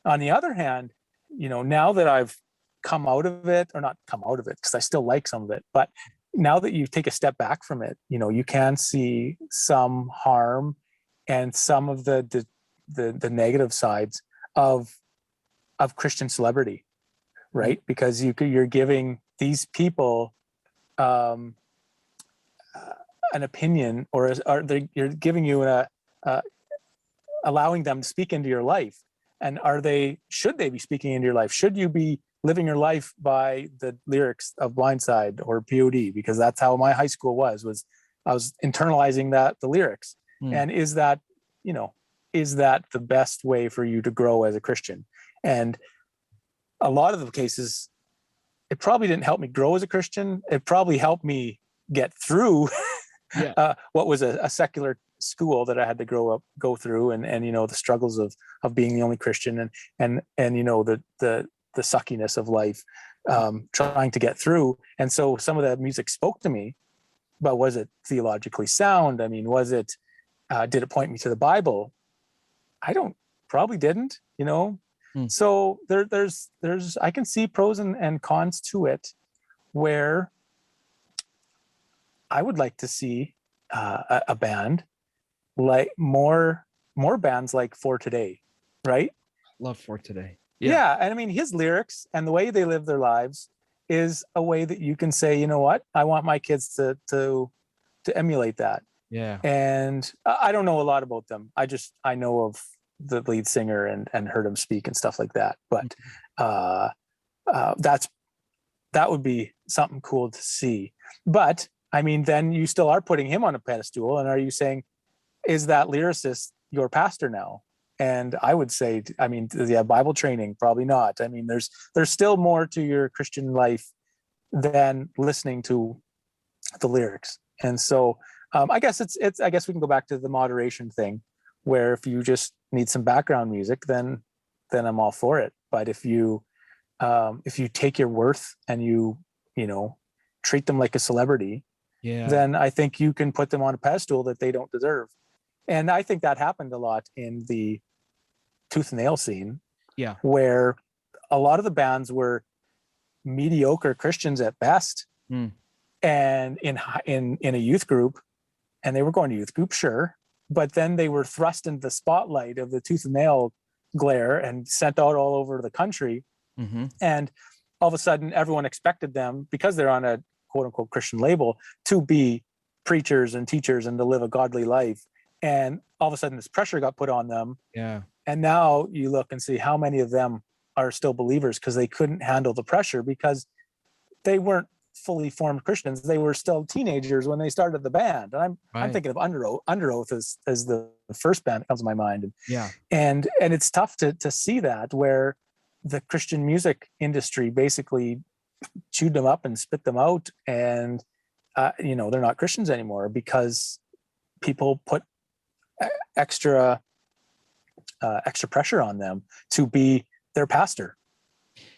On the other hand, now that I've come out of it, or not come out of it, because I still like some of it, but now that you take a step back from it, you can see some harm and some of the negative sides of Christian celebrity, right? Because you're giving these people an opinion, or you're giving you allowing them to speak into your life. And should they be speaking into your life? Should you be living your life by the lyrics of Blindside or POD? Because that's how my high school was I was internalizing the lyrics. And is that the best way for you to grow as a Christian? And a lot of the cases, it probably didn't help me grow as a Christian. It probably helped me get through what was a secular school that I had to go through, and the struggles of being the only Christian, and the suckiness of life. trying to get through. And so some of that music spoke to me, but was it theologically sound? I mean, was it, did it point me to the Bible? Probably didn't, So there's, I can see pros and cons to it, where I would like to see a band like more bands like For Today, right? Love For Today. Yeah. And I mean, his lyrics and the way they live their lives is a way that you can say, you know what, I want my kids to emulate that. Yeah. And I don't know a lot about them. I know of the lead singer and heard him speak and stuff like that. But that would be something cool to see. But I mean, then you still are putting him on a pedestal. And are you saying, is that lyricist your pastor now? And I would say, I mean, yeah, Bible training, probably not. I mean, there's still more to your Christian life than listening to the lyrics. And so I guess I guess we can go back to the moderation thing, where if you just need some background music, then I'm all for it. But if you take your worth and you treat them like a celebrity, then I think you can put them on a pedestal that they don't deserve. And I think that happened a lot in the tooth and nail scene, where a lot of the bands were mediocre Christians at best, and in a youth group, and they were going to youth group, sure, but then they were thrust into the spotlight of the tooth and nail glare and sent out all over the country. And all of a sudden, everyone expected them, because they're on a quote unquote Christian label, to be preachers and teachers and to live a godly life. And all of a sudden this pressure got put on them. Yeah. And now you look and see how many of them are still believers, because they couldn't handle the pressure, because they weren't fully formed Christians. They were still teenagers when they started the band. And I'm thinking of Under Oath as the first band that comes to my mind. And it's tough to see that, where the Christian music industry basically chewed them up and spit them out. And, they're not Christians anymore, because people put extra pressure on them to be their pastor.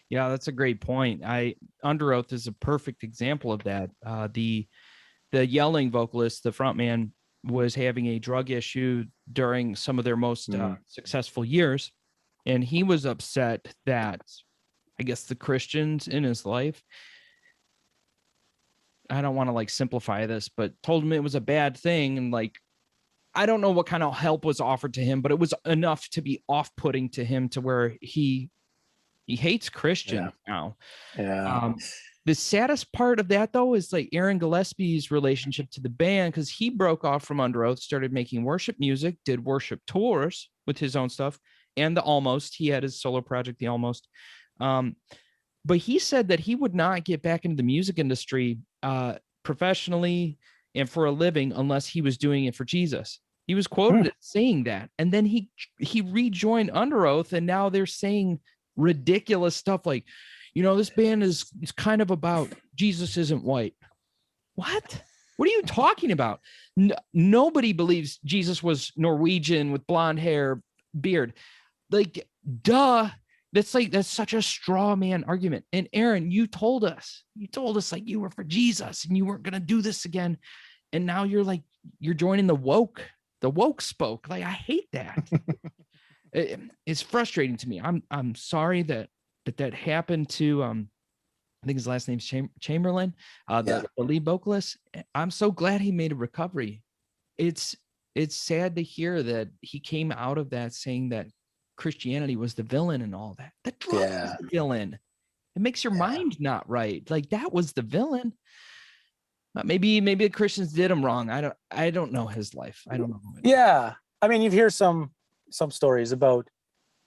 Yeah, that's a great point. Under Oath is a perfect example of that. The yelling vocalist, the frontman, was having a drug issue during some of their most successful years. And he was upset that, I guess, the Christians in his life, I don't want to simplify this, but told him it was a bad thing. And I don't know what kind of help was offered to him, but it was enough to be off-putting to him, to where he hates Christians now. Yeah. The saddest part of that, though, is Aaron Gillespie's relationship to the band, because he broke off from Under Oath, started making worship music, did worship tours with his own stuff, and the Almost. He had his solo project, the Almost. But he said that he would not get back into the music industry professionally and for a living unless he was doing it for Jesus. He was quoted as saying that. And then he rejoined Under Oath, and now they're saying ridiculous stuff like, this band is kind of about Jesus isn't white. What are you talking about? Nobody believes Jesus was Norwegian with blonde hair, beard. Duh. That's such a straw man argument. And Aaron, you told us you were for Jesus and you weren't going to do this again. And now you're joining the woke spoke. I hate that. It's frustrating to me. I'm sorry that happened to, I think his last name's Chamberlain, the lead vocalist. I'm so glad he made a recovery. It's sad to hear that he came out of that saying that Christianity was the villain and all that. The drug was the villain. It makes your mind not right. That was the villain. Maybe the Christians did him wrong. I don't know his life. I don't know. Yeah. I mean, you hear some stories about,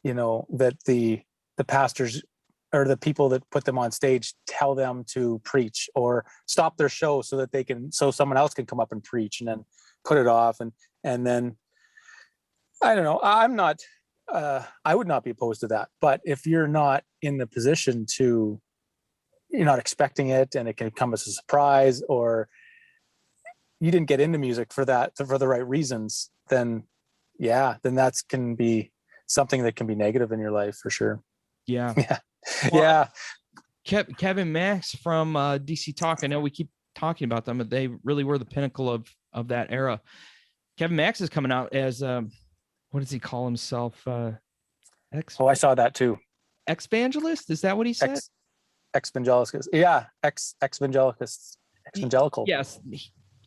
that the pastors or the people that put them on stage tell them to preach or stop their show so someone else can come up and preach, and then put it off. And then, I don't know. I would not be opposed to that. But if you're not in the position you're not expecting it, and it can come as a surprise, or you didn't get into music for the right reasons, then that can be something that can be negative in your life for sure. Yeah. Yeah. Kevin Max from DC Talk. I know we keep talking about them, but they really were the pinnacle of that era. Kevin Max is coming out as what does he call himself? I saw that too. Ex-evangelist? Is that what he said? Ex-evangelicus. Yeah, ex-evangelicus. Evangelical. Yes.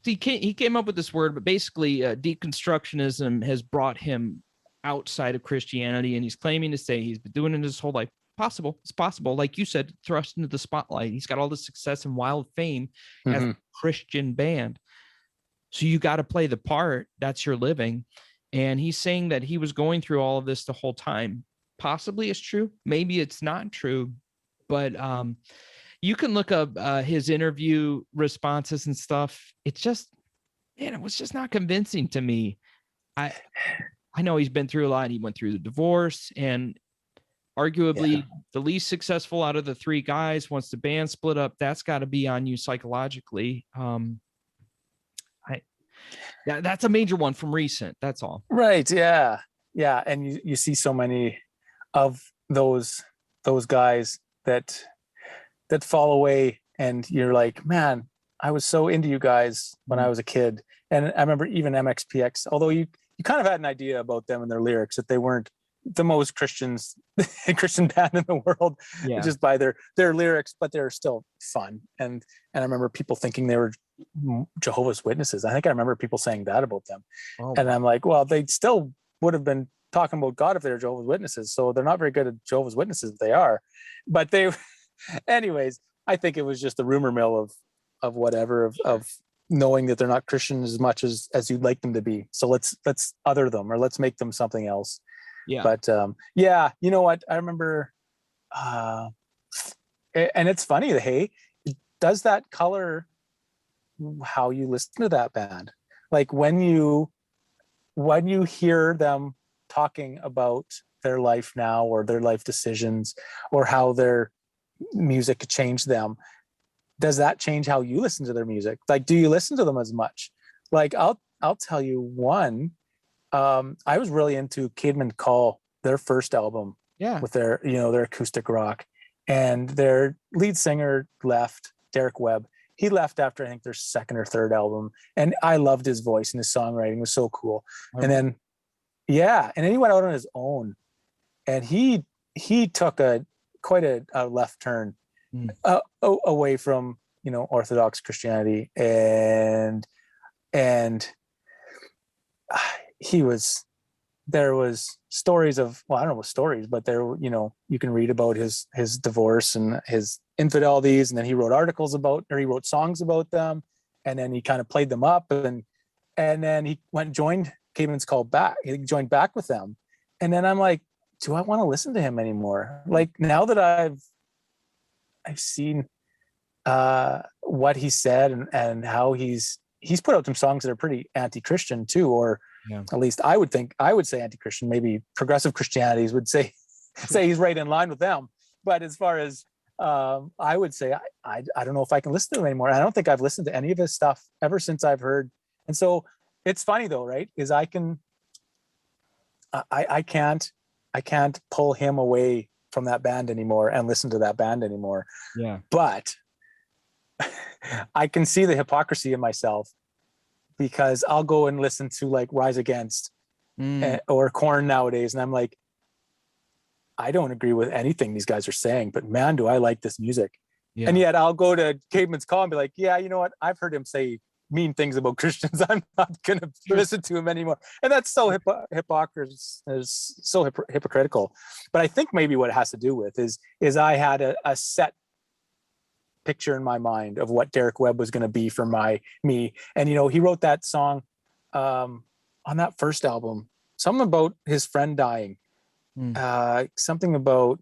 He came up with this word, but basically deconstructionism has brought him outside of Christianity, and he's claiming to say he's been doing it his whole life. It's possible. Like you said, thrust into the spotlight. He's got all this success and wild fame as a Christian band. So you got to play the part. That's your living. And he's saying that he was going through all of this the whole time. Possibly it's true. Maybe it's not true. But you can look up his interview responses and stuff. It's just, man, it was just not convincing to me. I know he's been through a lot. He went through the divorce, and arguably the least successful out of the three guys. Once the band split up, that's got to be on you psychologically. That's a major one from recent. That's all. Right. Yeah. Yeah. And you see so many of those guys that fall away, and you're like, man, I was so into you guys when I was a kid. And I remember even MXPX, although you kind of had an idea about them and their lyrics, that they weren't the most Christian band in the world, just by their lyrics, but they're still fun. And I remember people thinking they were Jehovah's Witnesses. I think I remember people saying that about them. And I'm like, well, they still would have been talking about God if they were Jehovah's Witnesses. So they're not very good at Jehovah's Witnesses if they are. But they, anyways, I think it was just the rumor mill of whatever, of knowing that they're not Christian as much as you'd like them to be. So let's other them, or let's make them something else. Yeah. But you know what? I remember, and it's funny, hey, does that color how you listen to that band? Like when you hear them talking about their life now, or their life decisions, or how their music changed them, does that change how you listen to their music? Like, do you listen to them as much? Like, I'll tell you one. I was really into Caedmon Call, their first album, with their acoustic rock, and their lead singer left, Derek Webb. He left after I think their second or third album, and I loved his voice, and his songwriting was so cool. And then he went out on his own, and he took quite a left turn away from Orthodox Christianity, and there was stories of, well, I don't know what stories, but you can read about his divorce and his infidelities, and then he wrote he wrote songs about them, and then he kind of played them up, and then he went and joined Caedmon's Call back. He joined back with them, and then I'm like, do I want to listen to him anymore? Like, now that I've seen what he said and how he's put out some songs that are pretty anti-Christian too, or at least I would say anti-Christian. Maybe progressive Christianities would say he's right in line with them. But as far as I would say, I don't know if I can listen to him anymore. I don't think I've listened to any of his stuff ever since I've heard. And so it's funny though, right? Is I can't pull him away from that band anymore and listen to that band anymore. Yeah. But I can see the hypocrisy in myself, because I'll go and listen to like Rise Against or Korn nowadays, and I'm like, I don't agree with anything these guys are saying, but man, do I like this music. Yeah. And yet I'll go to Caedmon's Call and be like, yeah, you know what? I've heard him say mean things about Christians. I'm not going to listen to him anymore. And that's so hypocritical. But I think maybe what it has to do with is I had a set picture in my mind of what Derek Webb was going to be for me. And, he wrote that song on that first album, something about his friend dying, something about,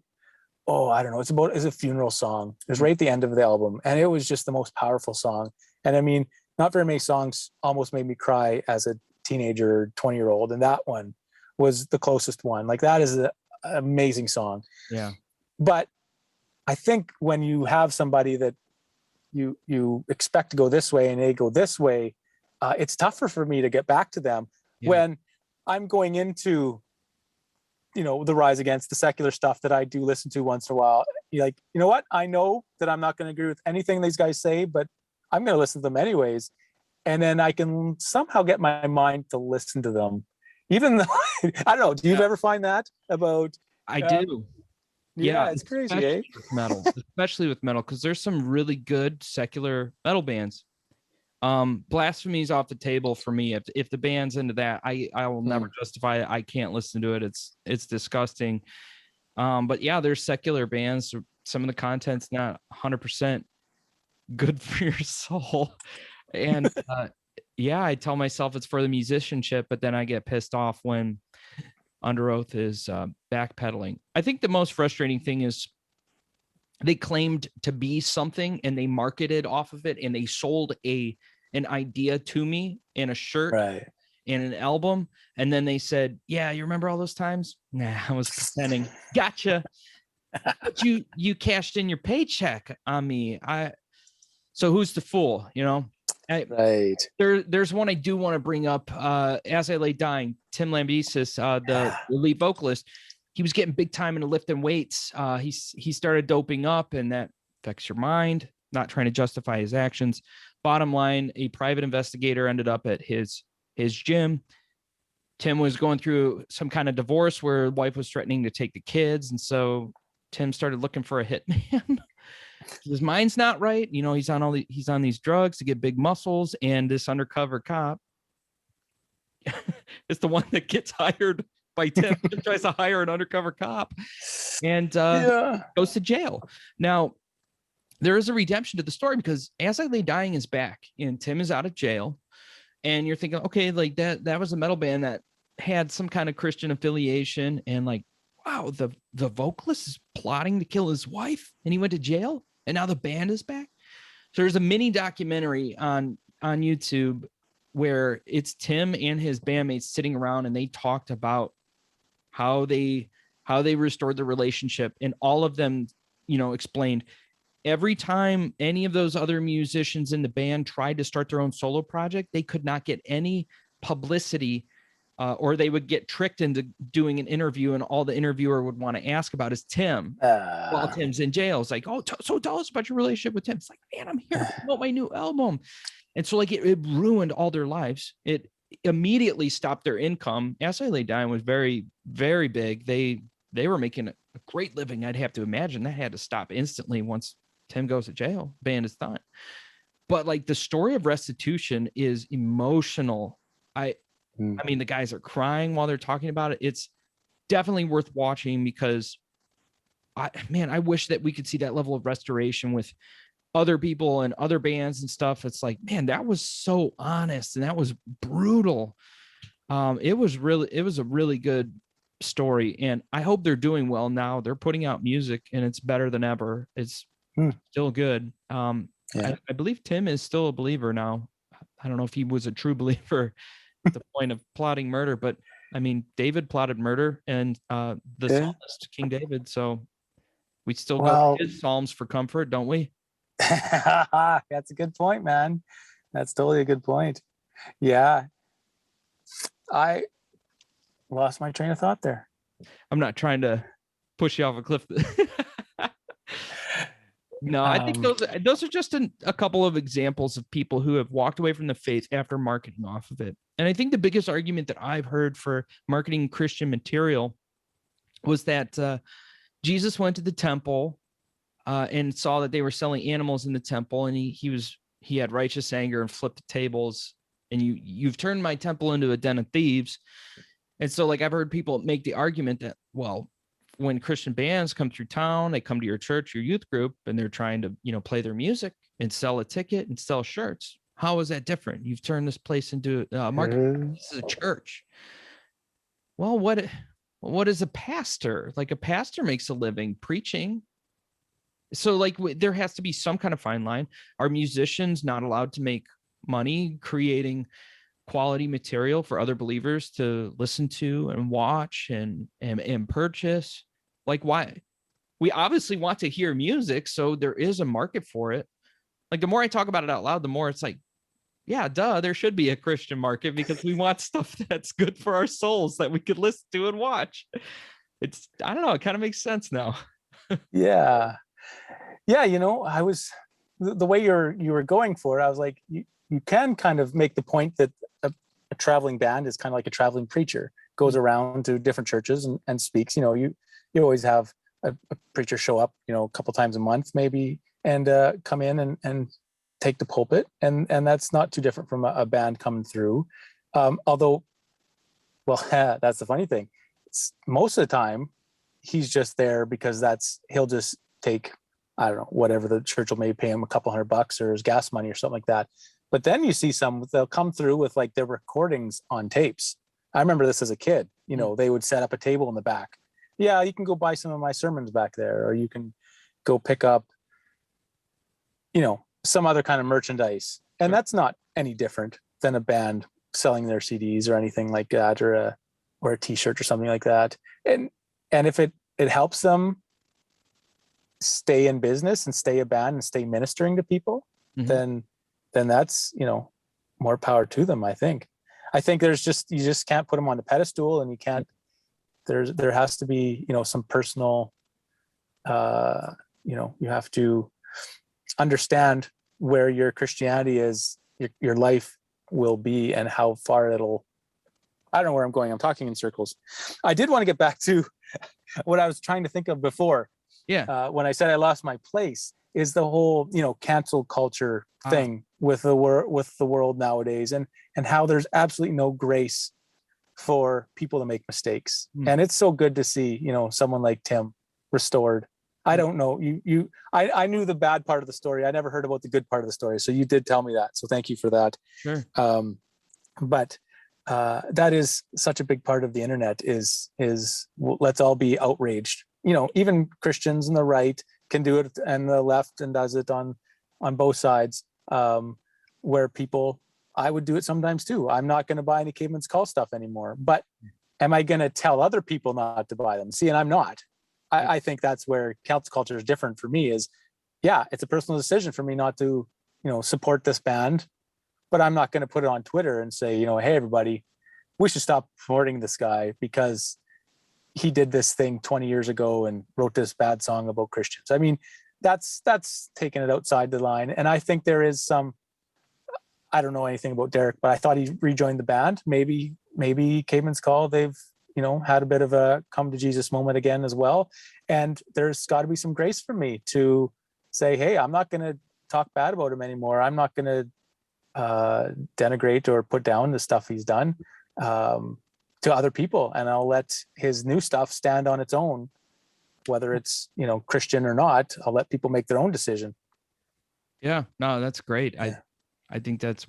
I don't know. It's a funeral song. It was right at the end of the album. And it was just the most powerful song. And I mean, not very many songs almost made me cry as a teenager, 20-year-old. And that one was the closest one. Like, that is an amazing song. Yeah. But I think when you have somebody that you expect to go this way and they go this way, it's tougher for me to get back to them when I'm going into the Rise Against, the secular stuff that I do listen to once in a while. You're like, you know what? I know that I'm not going to agree with anything these guys say, but I'm going to listen to them anyways. And then I can somehow get my mind to listen to them. Even though, I don't know, do you ever find that about? I do. Yeah, it's crazy, eh? Especially with metal, because there's some really good secular metal bands. Blasphemy's off the table for me. If the band's into that, I will never justify it. I can't listen to it. It's disgusting. But yeah, there's secular bands. Some of the content's not 100% good for your soul. And yeah, I tell myself it's for the musicianship, but then I get pissed off when Under Oath is backpedaling. I think the most frustrating thing is they claimed to be something and they marketed off of it, and they sold an idea to me in a shirt and an album. And then they said, yeah, you remember all those times? Nah, I was pretending. Gotcha. But you cashed in your paycheck on me. So who's the fool, There's one I do want to bring up. As I Lay Dying, Tim Lambesis, the lead vocalist, he was getting big time into lifting weights. He started doping up, and that affects your mind. Not trying to justify his actions. Bottom line, a private investigator ended up at his gym. Tim was going through some kind of divorce where the wife was threatening to take the kids, and so Tim started looking for a hitman. His mind's not right. He's on these drugs to get big muscles, and this undercover cop is the one that gets hired by Tim. Tim tries to hire an undercover cop and goes to jail. Now, there is a redemption to the story, because As I Lay Dying is back and Tim is out of jail, and you're thinking, okay, like that was a metal band that had some kind of Christian affiliation, and like, wow, the vocalist is plotting to kill his wife and he went to jail, and now the band is back. So there's a mini documentary on YouTube where it's Tim and his bandmates sitting around, and they talked about how they restored the relationship, and all of them, explained every time any of those other musicians in the band tried to start their own solo project, they could not get any publicity, or they would get tricked into doing an interview, and all the interviewer would want to ask about is Tim while Tim's in jail. It's like, oh, so tell us about your relationship with Tim. It's like, man, I'm here to promote my new album. And so like it ruined all their lives. It immediately stopped their income. As I Lay Dying was very, very big. They were making a great living. I'd have to imagine that had to stop instantly once Tim goes to jail. Band is done. But like the story of restitution is emotional. I mean, the guys are crying while they're talking about it. It's definitely worth watching, because I wish that we could see that level of restoration with other people and other bands and stuff. It's like, man, that was so honest and that was brutal. It was a really good story, and I hope they're doing well now. They're putting out music and it's better than ever. It's still good. I believe Tim is still a believer now. I don't know if he was a true believer at the point of plotting murder, but I mean, David plotted murder, and the psalmist, King David. So we still go to his Psalms for comfort, don't we? That's a good point, man. That's totally a good point. Yeah. I lost my train of thought there. I'm not trying to push you off a cliff. No, I think those are just a couple of examples of people who have walked away from the faith after marketing off of it. And I think the biggest argument that I've heard for marketing Christian material was that Jesus went to the temple and saw that they were selling animals in the temple, and he had righteous anger and flipped the tables, and you've turned my temple into a den of thieves. And so like I've heard people make the argument that, well, when Christian bands come through town, they come to your church, your youth group, and they're trying to, play their music and sell a ticket and sell shirts. How is that different? You've turned this place into a market. This is a church. Well, what is a pastor? Like a pastor makes a living preaching. So like there has to be some kind of fine line. Are musicians not allowed to make money creating quality material for other believers to listen to and watch and purchase? Like, why? We obviously want to hear music, so there is a market for it. Like the more I talk about it out loud, the more it's like, yeah, duh, there should be a Christian market, because we want stuff that's good for our souls that we could listen to and watch. I don't know, it kind of makes sense now. Yeah. Yeah. I was the way you were going for it. I was like, you can kind of make the point that a traveling band is kind of like a traveling preacher, goes around to different churches and speaks. You always have a preacher show up, a couple times a month maybe, and come in and take the pulpit. And that's not too different from a band coming through. Although, well, that's the funny thing. Most of the time, he's just there because he'll just take, I don't know, whatever the church will maybe pay him a couple $100 or his gas money or something like that. But then you see they'll come through with like their recordings on tapes. I remember this as a kid. They would set up a table in the back. Yeah, you can go buy some of my sermons back there, or you can go pick up, some other kind of merchandise. And that's not any different than a band selling their CDs or anything like that, or a t-shirt or something like that. And if it helps them stay in business and stay a band and stay ministering to people, then that's, more power to them. I think you just can't put them on the pedestal, and you can't, there has to be, some personal, you have to understand where your Christianity is, your life will be, and how far I don't know where I'm going. I'm talking in circles. I did want to get back to what I was trying to think of before. Yeah. When I said I lost my place, is the whole, cancel culture thing with the world nowadays, and how there's absolutely no grace for people to make mistakes. And it's so good to see, someone like Tim restored. I don't know, I knew the bad part of the story. I never heard about the good part of the story. So you did tell me that. So thank you for that. Sure. But that is such a big part of the internet is let's all be outraged. Even Christians on the right can do it, and the left and does it on both sides, where people, I would do it sometimes too. I'm not going to buy any Caveman's Call stuff anymore, but am I going to tell other people not to buy them? See, and I'm not. I think that's where cancel culture is different for me is, yeah, it's a personal decision for me not to, support this band, but I'm not going to put it on Twitter and say, hey, everybody, we should stop supporting this guy because he did this thing 20 years ago and wrote this bad song about Christians. I mean, that's taking it outside the line. And I think there is some, I don't know anything about Derek, but I thought he rejoined the band. Maybe Caveman's Call, they've, had a bit of a come to Jesus moment again as well. And there's got to be some grace for me to say, hey, I'm not going to talk bad about him anymore. I'm not going to denigrate or put down the stuff he's done to other people. And I'll let his new stuff stand on its own, whether it's, Christian or not. I'll let people make their own decision. Yeah, no, that's great. Yeah. I think that's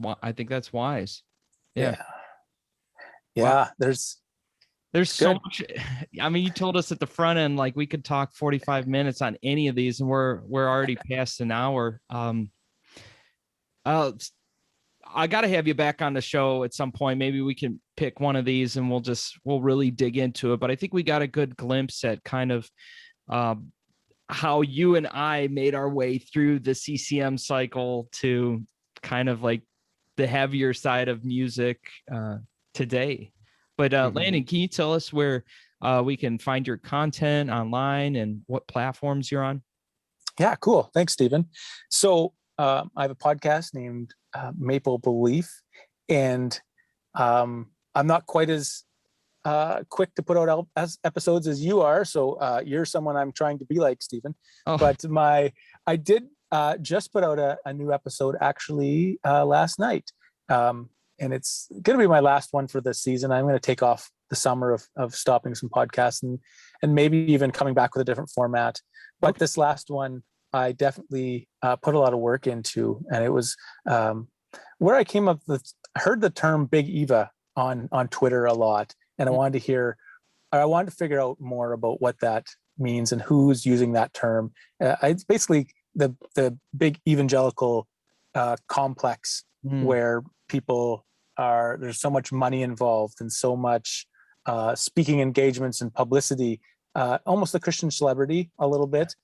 wise. Yeah. Wow. There's so much. I mean, you told us at the front end, like we could talk 45 minutes on any of these, and we're already past an hour. I got to have you back on the show at some point. Maybe we can pick one of these and we'll really dig into it. But I think we got a good glimpse at kind of how you and I made our way through the CCM cycle to kind of like the heavier side of music today. But Landon, can you tell us where we can find your content online and what platforms you're on? Yeah, cool. Thanks, Stephen. So I have a podcast named Maple Belief, and I'm not quite as quick to put out episodes as you are. So you're someone I'm trying to be like, Stephen. Oh. But I did just put out a new episode actually last night. And it's going to be my last one for this season. I'm going to take off the summer of stopping some podcasts and maybe even coming back with a different format. But this last one, I definitely put a lot of work into, and it was where I came up with, heard the term Big Eva on Twitter a lot. And I wanted to figure out more about what that means and who's using that term. It's basically the big evangelical complex where people there's so much money involved and so much speaking engagements and publicity, almost a Christian celebrity a little bit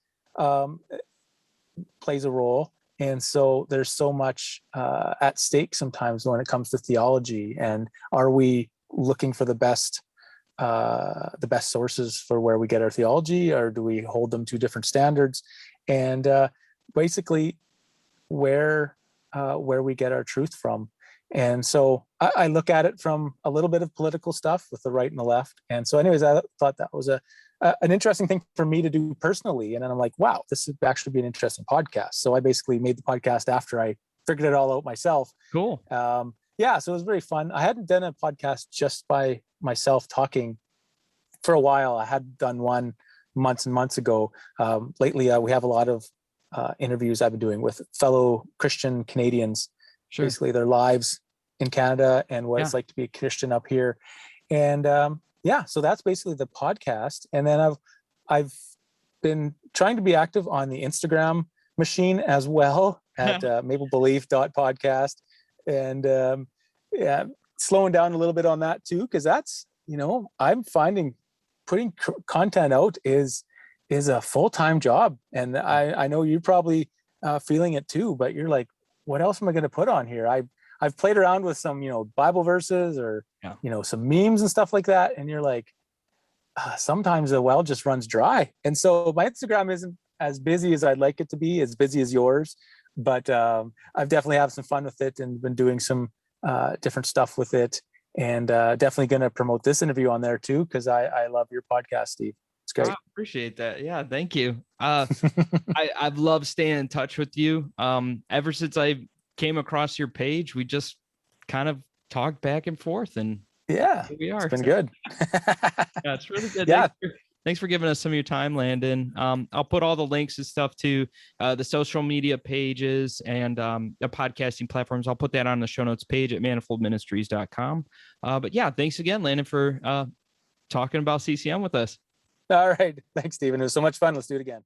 plays a role. And so there's so much at stake sometimes when it comes to theology. And are we looking for the best the best sources for where we get our theology, or do we hold them to different standards? And basically where we get our truth from. And so I look at it from a little bit of political stuff with the right and the left. And so anyways, I thought that was an interesting thing for me to do personally. And then I'm like, wow, this would actually be an interesting podcast. So I basically made the podcast after I figured it all out myself. Cool. Yeah, so it was very fun. I hadn't done a podcast just by myself talking for a while. I had done one months and months ago. Lately, we have a lot of interviews I've been doing with fellow Christian Canadians, Sure. basically their lives in Canada and what it's like to be a Christian up here. And so that's basically the podcast. And then I've been trying to be active on the Instagram machine as well at maplebelief.podcast. And slowing down a little bit on that too, because that's, I'm finding putting content out is a full-time job. And I know you're probably feeling it too, but you're like, what else am I going to put on here? I've played around with some, Bible verses or, some memes and stuff like that. And you're like, sometimes the well just runs dry. And so my Instagram isn't as busy as I'd like it to be, as busy as yours. But I've definitely had some fun with it and been doing some different stuff with it. And definitely going to promote this interview on there too, because I love your podcast, Steve. It's great. I appreciate that. Yeah, thank you. I've loved staying in touch with you. Ever since I came across your page, we just kind of talked back and forth, and yeah, here we are. It's been good. Yeah, it's really good. Yeah. Thanks for giving us some of your time, Landon. I'll put all the links and stuff to the social media pages and the podcasting platforms. I'll put that on the show notes page at manifoldministries.com. But yeah, thanks again, Landon, for talking about CCM with us. All right. Thanks, Stephen. It was so much fun. Let's do it again.